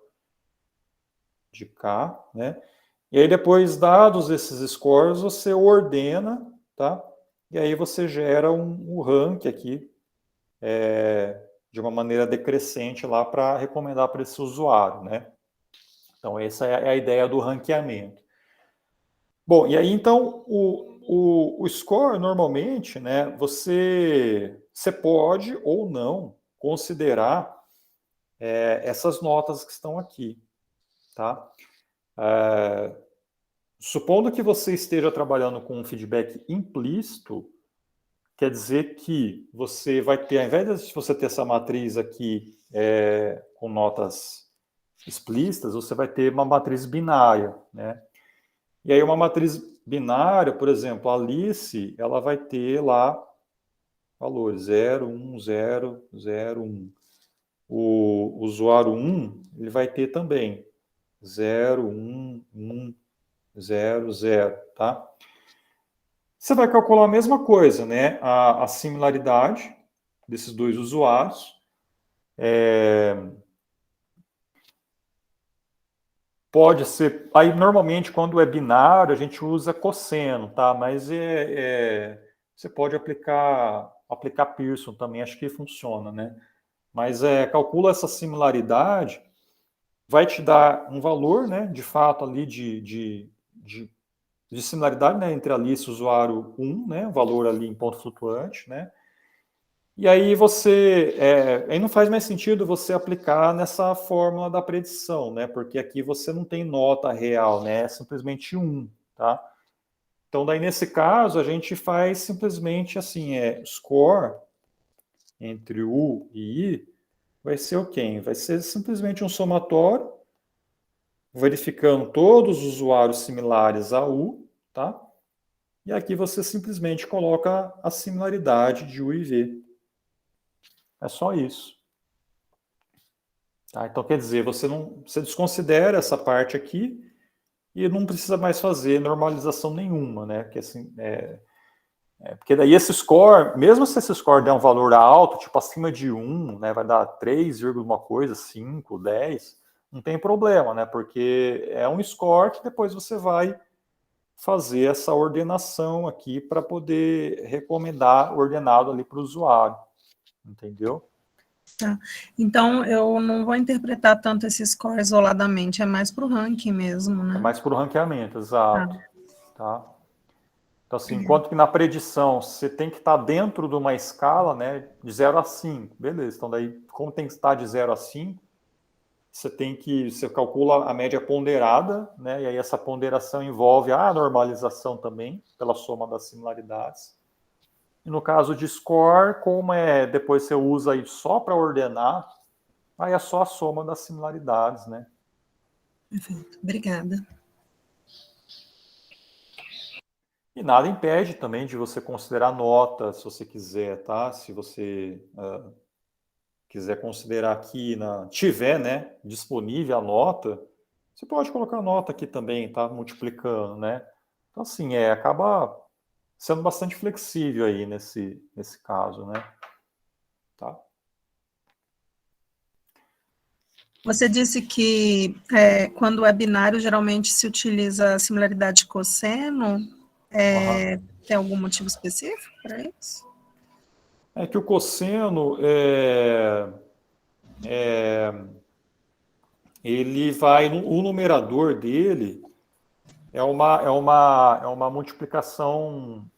de K, né? E aí depois, dados esses scores, você ordena, tá? E aí você gera um rank aqui de uma maneira decrescente lá para recomendar para esse usuário, né? Então essa é a ideia do ranqueamento. Bom, e aí então o score normalmente, né, você pode ou não considerar essas notas que estão aqui, tá? Supondo que você esteja trabalhando com um feedback implícito, quer dizer que você vai ter, ao invés de você ter essa matriz aqui com notas explícitas, você vai ter uma matriz binária, né? E aí uma matriz binária, por exemplo, a Alice, ela vai ter lá valores 0, 1, 0, 0, 1. O usuário 1, ele vai ter também 0, 1, 1, 0, 0, tá? Você vai calcular a mesma coisa, né? A similaridade desses dois usuários. Pode ser. Aí, normalmente, quando é binário, a gente usa cosseno, tá? Mas você pode aplicar Pearson também, acho que funciona, né? Mas calcula essa similaridade, vai te dar um valor, né? De fato, ali de similaridade, né? Entre Alice e o usuário 1, né? O valor ali em ponto flutuante, né? E aí aí não faz mais sentido você aplicar nessa fórmula da predição, né? Porque aqui você não tem nota real, né? É simplesmente 1, tá? Então, daí nesse caso, a gente faz simplesmente assim, score entre U e I vai ser o quê? Vai ser simplesmente um somatório, verificando todos os usuários similares a U, tá? E aqui você simplesmente coloca a similaridade de U e V. É só isso. Tá? Então, quer dizer, você desconsidera essa parte aqui e não precisa mais fazer normalização nenhuma, né? Porque, assim, porque daí esse score, mesmo se esse score der um valor alto, tipo acima de 1, né, vai dar 3, alguma coisa, 5, 10, não tem problema, né? Porque é um score que depois você vai fazer essa ordenação aqui para poder recomendar ordenado ali para o usuário. Entendeu? Tá. Então, eu não vou interpretar tanto esse score isoladamente, é mais para o ranking mesmo, né? É mais para o ranqueamento, exato. Tá? Então, assim, É. enquanto que na predição você tem que estar dentro de uma escala, né, de 0 a 5. Beleza, então daí, como tem que estar de 0 a 5, você calcula a média ponderada, né? E aí essa ponderação envolve a normalização também, pela soma das similaridades. E no caso de score, como depois você usa aí só para ordenar, aí é só a soma das similaridades, né? Perfeito. Obrigada. E nada impede também de você considerar nota, se você quiser, tá? Se você quiser considerar aqui, tiver, né, disponível a nota, você pode colocar a nota aqui também, tá? Multiplicando, né? Então, assim, acaba sendo bastante flexível aí nesse caso, né? Tá? Você disse que quando é binário, geralmente se utiliza a similaridade de cosseno. Tem algum motivo específico para isso? É que o cosseno ele vai, o numerador dele é uma multiplicação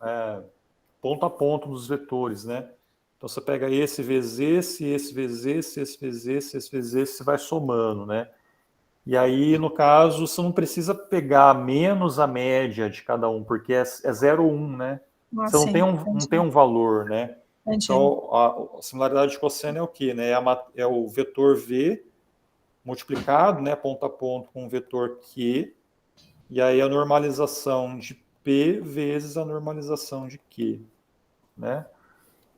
ponto a ponto dos vetores, né? Então você pega esse vezes esse vezes esse vezes esse vezes esse, você vai somando, né? E aí, no caso, você não precisa pegar menos a média de cada um, porque é 0 ou 1, né? Você não tem não tem um valor, né? Entendi. Então, a similaridade de cosseno é o quê? Né? É o vetor V multiplicado, né, ponto a ponto, com o vetor Q, e aí a normalização de P vezes a normalização de Q, né?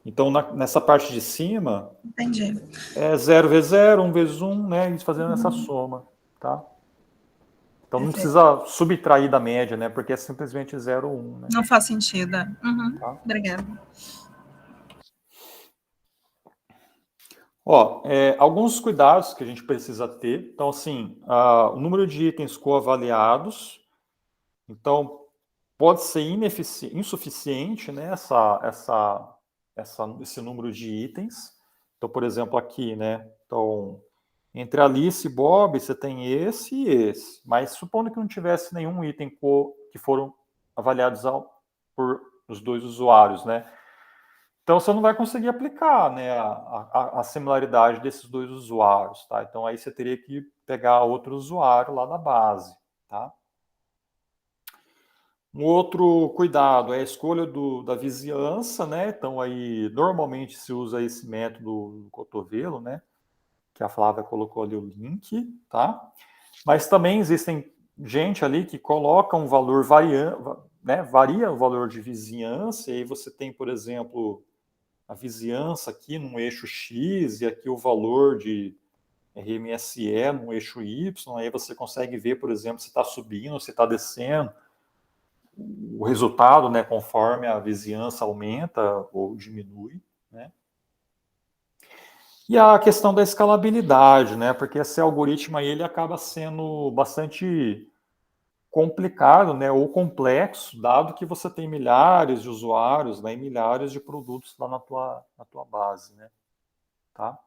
Então, nessa parte de cima, Entendi. é 0 vezes 0, 1 vezes 1, né? E fazendo essa soma, tá? Então, não precisa subtrair da média, né? Porque é simplesmente 0 ou 1, né? Não faz sentido. Tá? Obrigada. Ó, alguns cuidados que a gente precisa ter. Então, assim, o número de itens coavaliados. Então, pode ser insuficiente, né? Esse número de itens. Então, por exemplo, aqui, né? Então, entre Alice e Bob, você tem esse e esse. Mas supondo que não tivesse nenhum item que foram avaliados por os dois usuários, né? Então você não vai conseguir aplicar, né, a similaridade desses dois usuários, tá? Então aí você teria que pegar outro usuário lá da base, tá? Um outro cuidado é a escolha da vizinhança, né? Então aí normalmente se usa esse método do cotovelo, né? Que a Flávia colocou ali o link, tá? Mas também existem gente ali que coloca um valor né? Varia o valor de vizinhança, e aí você tem, por exemplo, a vizinhança aqui num eixo X e aqui o valor de RMSE num eixo Y, aí você consegue ver, por exemplo, se está subindo, se está descendo, o resultado, né, conforme a vizinhança aumenta ou diminui, né? E a questão da escalabilidade, né, porque esse algoritmo aí ele acaba sendo bastante complicado, né, ou complexo, dado que você tem milhares de usuários, né, e milhares de produtos lá na tua base, né, tá?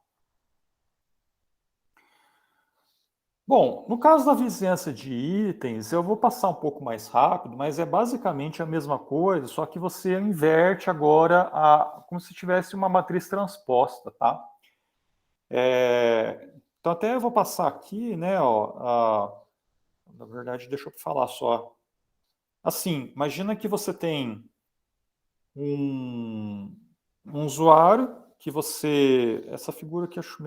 Bom, no caso da vizinhança de itens, eu vou passar um pouco mais rápido, mas é basicamente a mesma coisa, só que você inverte agora como se tivesse uma matriz transposta, tá? Então até eu vou passar aqui, né, ó, na verdade, deixa eu falar só. Assim, imagina que você tem um usuário que essa figura aqui eu acho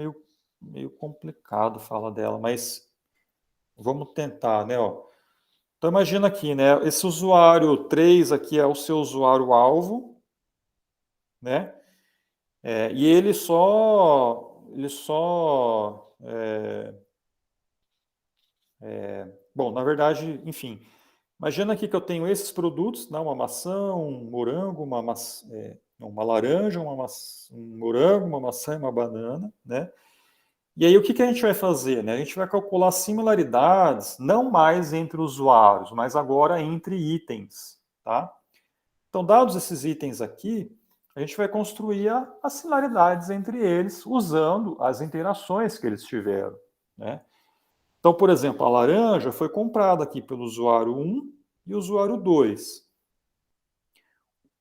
meio complicado falar dela, mas vamos tentar, né, ó. Então imagina aqui, né, esse usuário 3 aqui é o seu usuário alvo, né? E ele só bom, na verdade, enfim, imagina aqui que eu tenho esses produtos, né, uma maçã, um morango, uma laranja, um morango, uma maçã e uma banana, né? E aí o que a gente vai fazer? Né? A gente vai calcular similaridades, não mais entre usuários, mas agora entre itens, tá? Então, dados esses itens aqui, a gente vai construir as similaridades entre eles, usando as interações que eles tiveram, né? Então, por exemplo, a laranja foi comprada aqui pelo usuário 1 e usuário 2.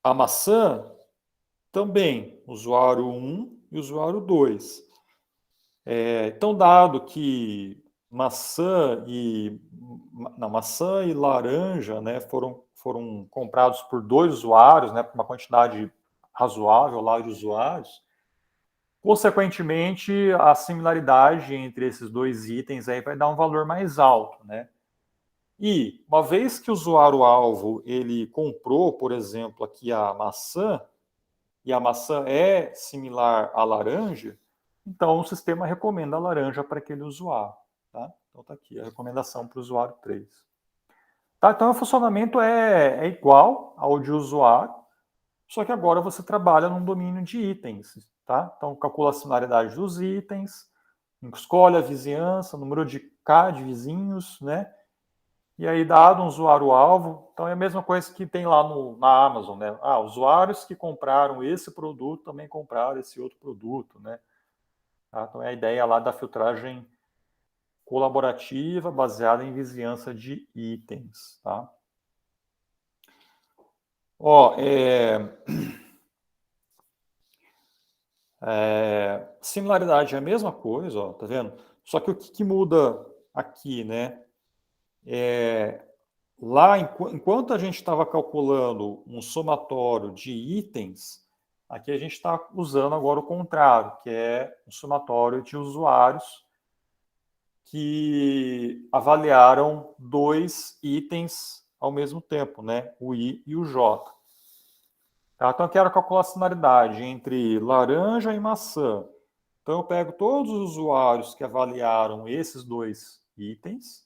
A maçã também, usuário 1 e usuário 2. Então, dado que maçã e laranja, né, foram comprados por 2 usuários, né, por uma quantidade razoável lá de usuários, consequentemente, a similaridade entre esses 2 itens aí vai dar um valor mais alto, né? E, uma vez que o usuário-alvo ele comprou, por exemplo, aqui a maçã, e a maçã é similar à laranja, então o sistema recomenda a laranja para aquele usuário. Tá? Então está aqui a recomendação para o usuário 3. Tá? Então o funcionamento é igual ao de usuário, só que agora você trabalha num domínio de itens. Tá? Então calcula a similaridade dos itens, escolhe a vizinhança, número de K de vizinhos, né? E aí, dado um usuário-alvo, então é a mesma coisa que tem lá na Amazon, né? Usuários que compraram esse produto também compraram esse outro produto, né? Tá? Então é a ideia lá da filtragem colaborativa baseada em vizinhança de itens, tá? Ó, similaridade é a mesma coisa, ó, tá vendo? Só que o que muda aqui, né? Lá, enquanto a gente estava calculando um somatório de itens, aqui a gente está usando agora o contrário, que é um somatório de usuários que avaliaram 2 itens ao mesmo tempo, né? O I e o J. Tá? Então, eu quero calcular a similaridade entre laranja e maçã. Então, eu pego todos os usuários que avaliaram esses 2 itens,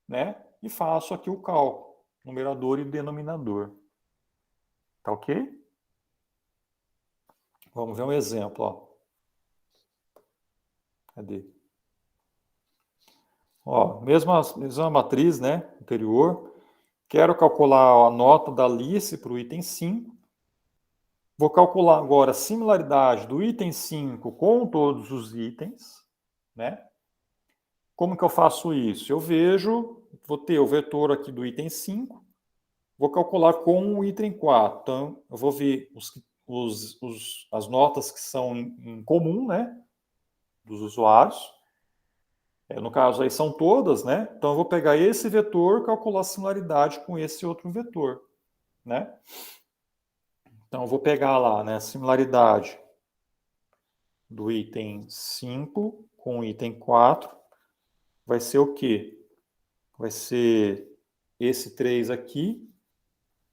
né? E faço aqui o cálculo, numerador e denominador. Tá ok? Vamos ver um exemplo. Ó. Cadê? Ó, mesma matriz, né? Anterior. Quero calcular a nota da Alice para o item 5. Vou calcular agora a similaridade do item 5 com todos os itens, né? Como que eu faço isso? Eu vejo, vou ter o vetor aqui do item 5, vou calcular com o item 4. Então, eu vou ver as notas que são em comum, né? Dos usuários. No caso, aí são todas, né? Então, eu vou pegar esse vetor e calcular a similaridade com esse outro vetor, né? Então, eu vou pegar lá, né, a similaridade do item 5 com o item 4. Vai ser o quê? Vai ser esse 3 aqui,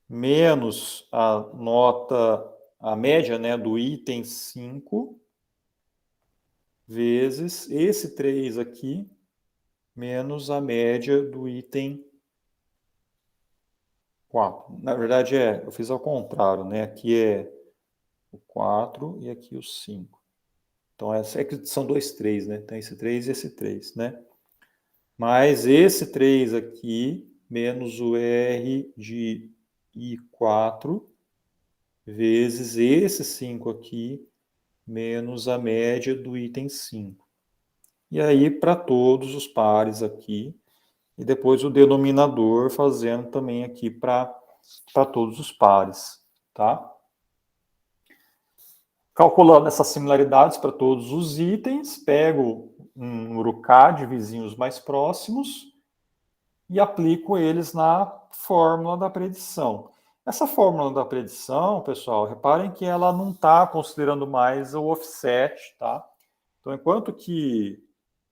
menos a nota, a média, né, do item 5, vezes esse 3 aqui, menos a média do item 4. Na verdade, eu fiz ao contrário, né? Aqui é o 4 e aqui o 5. Então, são 2 3, né? Tem esse 3 e esse 3, né? Mais esse 3 aqui, menos o R de I4, vezes esse 5 aqui, menos a média do item 5. E aí, para todos os pares aqui, e depois o denominador fazendo também aqui para todos os pares, tá? Calculando essas similaridades para todos os itens, pego um número K de vizinhos mais próximos e aplico eles na fórmula da predição. Essa fórmula da predição, pessoal, reparem que ela não está considerando mais o offset, tá? Então, enquanto que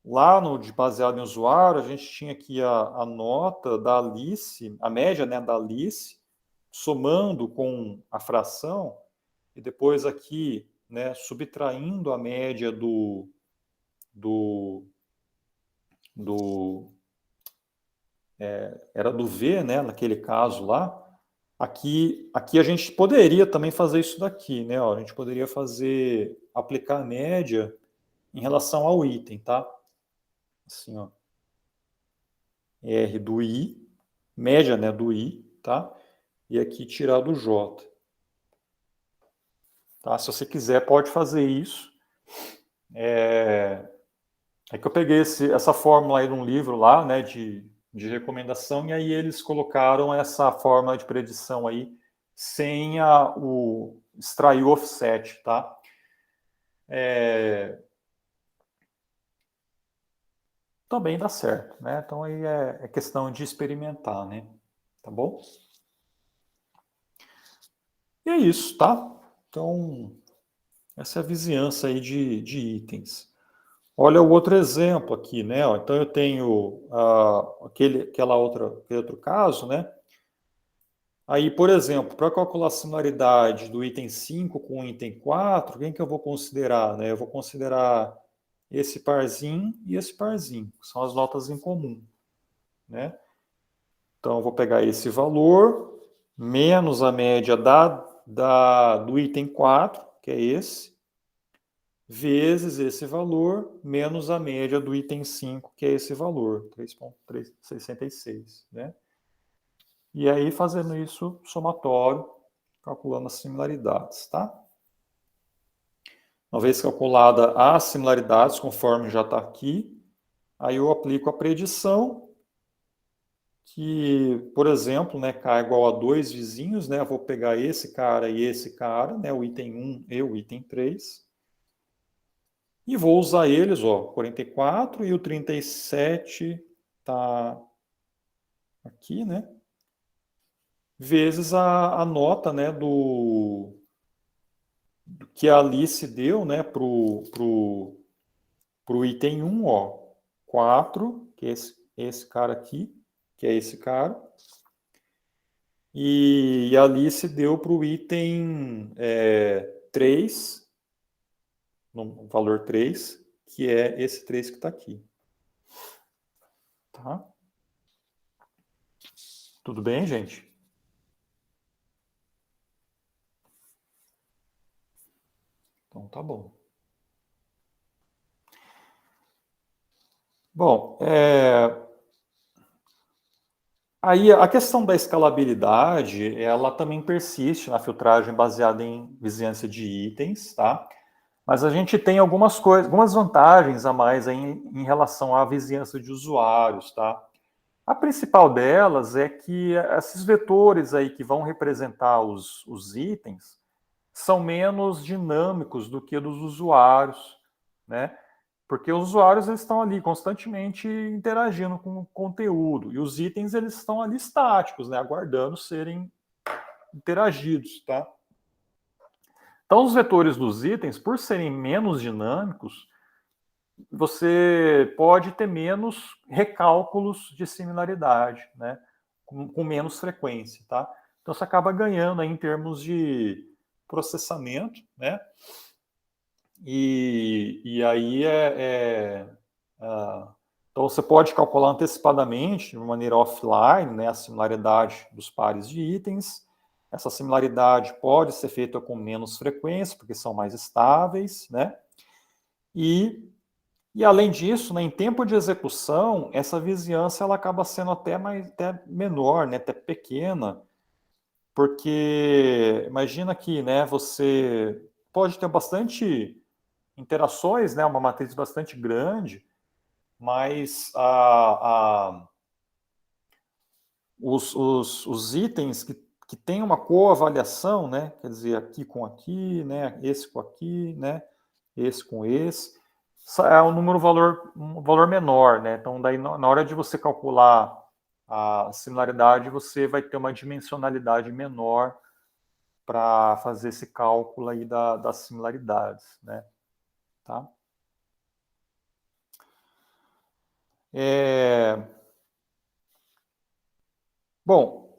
lá no de baseado em usuário, a gente tinha aqui a nota da Alice, a média, né, da Alice, somando com a fração, e depois aqui, né, subtraindo a média era do V, né, naquele caso lá. Aqui a gente poderia também fazer isso daqui, né? Ó, a gente poderia aplicar a média em relação ao item, tá? Assim, ó. R do I, média, né, do I, tá? E aqui tirar do J. Tá? Se você quiser, pode fazer isso. É que eu peguei essa fórmula aí de um livro lá, né, de recomendação, e aí eles colocaram essa fórmula de predição aí sem extrair o offset, tá? também dá certo, né? Então aí é questão de experimentar, né? Tá bom? E é isso, tá? Então, essa é a vizinhança aí de itens. Olha o outro exemplo aqui, né? Então eu tenho aquele outro caso, né? Aí, por exemplo, para calcular a similaridade do item 5 com o item 4, quem que eu vou considerar, né? Eu vou considerar esse parzinho e esse parzinho, que são as notas em comum, né? Então, eu vou pegar esse valor, menos a média do item 4, que é esse, vezes esse valor, menos a média do item 5, que é esse valor, 3,366, né? E aí, fazendo isso somatório, calculando as similaridades, tá? Uma vez calculada as similaridades, conforme já está aqui, aí eu aplico a predição, que, por exemplo, né, K é igual a 2 vizinhos, né? Eu vou pegar esse cara e esse cara, né? O item 1 e o item 3. E vou usar eles, ó, 44 e o 37 tá aqui, né? Vezes a nota, né, do que a Alice deu, né, pro item 1, ó, 4, que é esse cara aqui, que é esse cara. E a Alice deu para o item 3, no valor 3, que é esse 3 que está aqui. Tá? Tudo bem, gente? Então tá bom. Bom, aí a questão da escalabilidade, ela também persiste na filtragem baseada em vizinhança de itens, tá? Mas a gente tem algumas vantagens a mais aí em relação à vizinhança de usuários, tá? A principal delas é que esses vetores aí que vão representar os itens são menos dinâmicos do que dos usuários, né? Porque os usuários eles estão ali constantemente interagindo com o conteúdo e os itens eles estão ali estáticos, né? Aguardando serem interagidos, tá? Então, os vetores dos itens, por serem menos dinâmicos, você pode ter menos recálculos de similaridade, né? Com menos frequência, tá? Então, você acaba ganhando aí em termos de processamento, né? E aí então, você pode calcular antecipadamente, de maneira offline, né, a similaridade dos pares de itens. Essa similaridade pode ser feita com menos frequência, porque são mais estáveis, né? E além disso, né, em tempo de execução, essa vizinhança ela acaba sendo até menor, né, até pequena, porque imagina que, né, você pode ter bastante interações, né, uma matriz bastante grande, mas os itens que têm uma coavaliação, né, quer dizer, aqui com aqui, né, esse com aqui, né, esse com esse, é um valor menor, né? Então, daí na hora de você calcular a similaridade, você vai ter uma dimensionalidade menor para fazer esse cálculo aí das similaridades, né? Tá? Bom,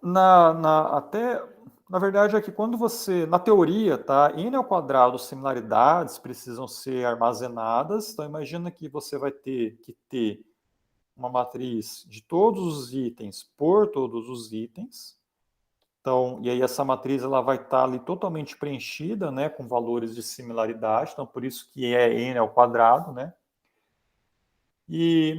na verdade é que quando você, na teoria, tá, n ao quadrado similaridades precisam ser armazenadas, então imagina que você vai ter que ter uma matriz de todos os itens por todos os itens. Então, e aí essa matriz ela vai estar ali totalmente preenchida, né, com valores de similaridade, então por isso que é n ao quadrado, né?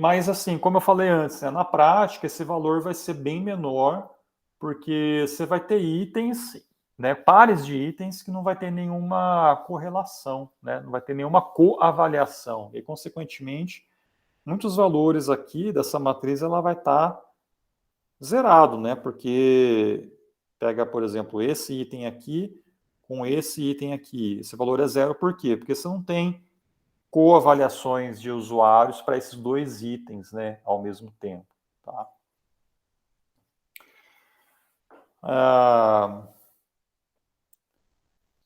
Mas assim, como eu falei antes, né, na prática esse valor vai ser bem menor, porque você vai ter itens, né, pares de itens que não vai ter nenhuma correlação, né, não vai ter nenhuma coavaliação, e consequentemente muitos valores aqui dessa matriz ela vai estar zerado, né, porque pega, por exemplo, esse item aqui com esse item aqui, esse valor é zero, por quê? Porque você não tem coavaliações de usuários para esses dois itens, né, ao mesmo tempo. Tá?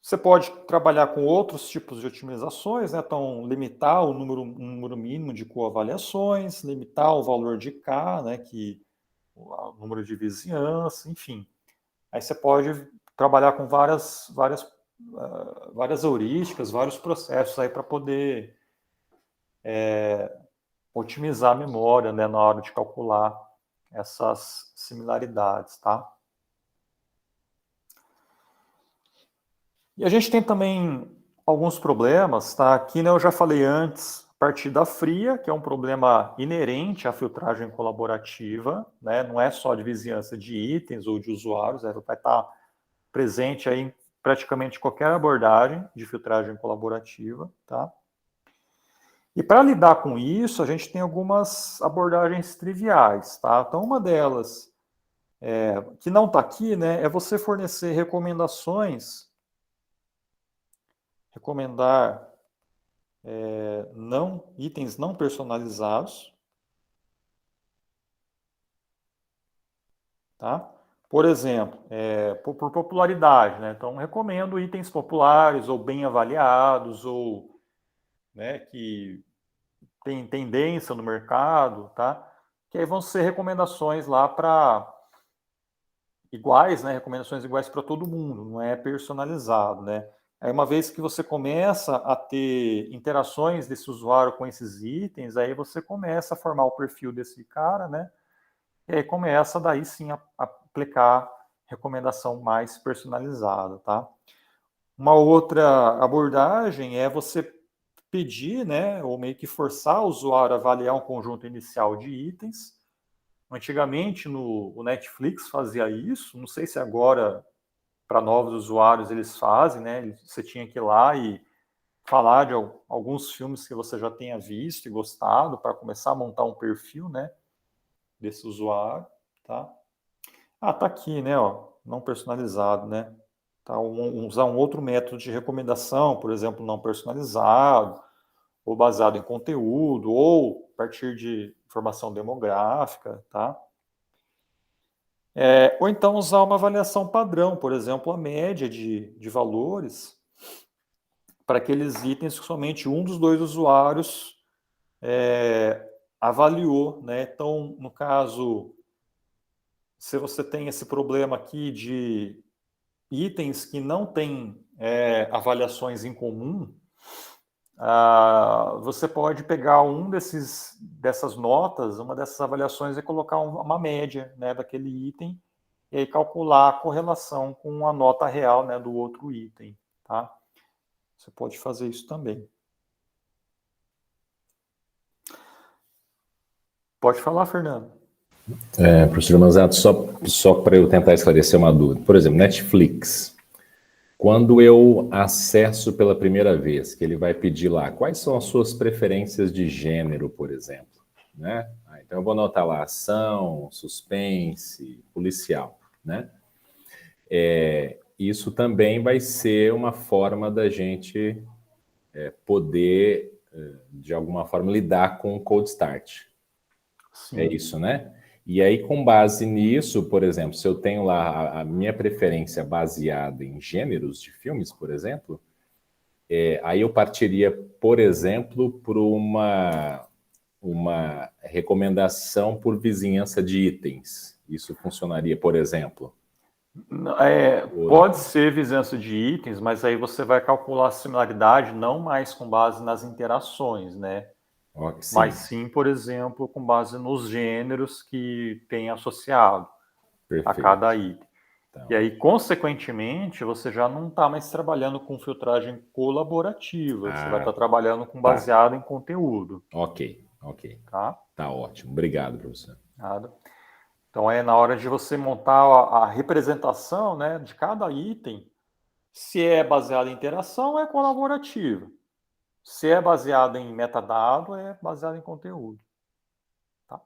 Você pode trabalhar com outros tipos de otimizações, né? Então, limitar o número mínimo de coavaliações, limitar o valor de K, né? O número de vizinhança, enfim. Aí você pode trabalhar com várias heurísticas, vários processos aí para poder otimizar a memória, né? Na hora de calcular essas similaridades, tá? E a gente tem também alguns problemas, tá? Aqui, né, eu já falei antes, partida fria, que é um problema inerente à filtragem colaborativa, né? Não é só de vizinhança de itens ou de usuários, vai estar presente aí em praticamente qualquer abordagem de filtragem colaborativa, tá? E para lidar com isso, a gente tem algumas abordagens triviais, tá? Então, uma delas, que não está aqui, né, é você fornecer recomendar itens não personalizados, tá? Por exemplo, por popularidade, né? Então, recomendo itens populares ou bem avaliados ou, né, que tem tendência no mercado, tá? Que aí vão ser recomendações lá para iguais, né? Recomendações iguais para todo mundo, não é personalizado, né? Aí, uma vez que você começa a ter interações desse usuário com esses itens, aí você começa a formar o perfil desse cara, né? E aí começa, daí sim, a aplicar recomendação mais personalizada, tá? Uma outra abordagem é você pedir, né, ou meio que forçar o usuário a avaliar um conjunto inicial de itens. Antigamente, o Netflix fazia isso, não sei se agora para novos usuários eles fazem, né? Você tinha que ir lá e falar de alguns filmes que você já tenha visto e gostado para começar a montar um perfil, né, desse usuário, tá? Tá aqui, né, ó, não personalizado, né? Tá, usar um outro método de recomendação, por exemplo, não personalizado, ou baseado em conteúdo, ou a partir de informação demográfica, tá? Ou então usar uma avaliação padrão, por exemplo, a média de valores para aqueles itens que somente um dos dois usuários avaliou, né? Então, no caso, se você tem esse problema aqui de itens que não têm avaliações em comum, você pode pegar dessas notas, uma dessas avaliações e colocar uma média, né, daquele item e aí calcular a correlação com a nota real, né, do outro item, tá? Você pode fazer isso também. Pode falar, Fernando. Professor Manzato, só para eu tentar esclarecer uma dúvida. Por exemplo, Netflix. Quando eu acesso pela primeira vez, que ele vai pedir lá, quais são as suas preferências de gênero, por exemplo, né? Então eu vou anotar lá ação, suspense, policial, né? Isso também vai ser uma forma da gente poder, de alguma forma, lidar com o cold start. Sim. É isso, né? E aí, com base nisso, por exemplo, se eu tenho lá a minha preferência baseada em gêneros de filmes, por exemplo, aí eu partiria, por exemplo, por uma recomendação por vizinhança de itens. Isso funcionaria, por exemplo? Pode ser vizinhança de itens, mas aí você vai calcular a similaridade não mais com base nas interações, né? Sim. Mas sim, por exemplo, com base nos gêneros que tem associado. Perfeito. A cada item. Então. E aí, consequentemente, você já não está mais trabalhando com filtragem colaborativa, você vai estar trabalhando com baseado em conteúdo. Ok. Tá ótimo. Obrigado, professor. Nada. Então, na hora de você montar a representação, né, de cada item, se é baseado em interação, é colaborativa. Se é baseado em metadado, é baseado em conteúdo. Tá?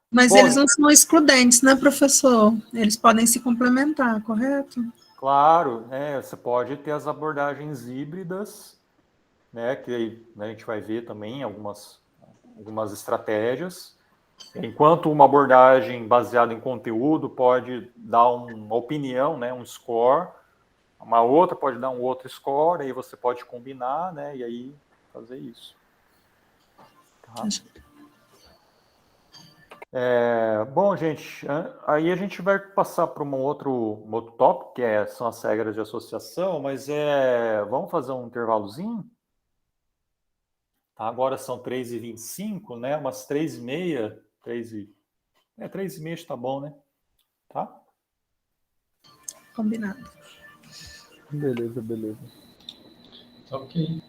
Mas eles não são excludentes, né, professor? Eles podem se complementar, correto? Claro, você pode ter as abordagens híbridas, né, que aí, né, a gente vai ver também algumas estratégias. Enquanto uma abordagem baseada em conteúdo pode dar uma opinião, né, um score, uma outra pode dar um outro score, aí você pode combinar, né, e aí fazer isso. Tá? Bom, gente, aí a gente vai passar para um outro tópico, que são as regras de associação, mas vamos fazer um intervalozinho? Tá, agora são 3h25, né? Umas 3h30, 3h30 está bom, né? Tá? Combinado. Beleza, beleza. Ok.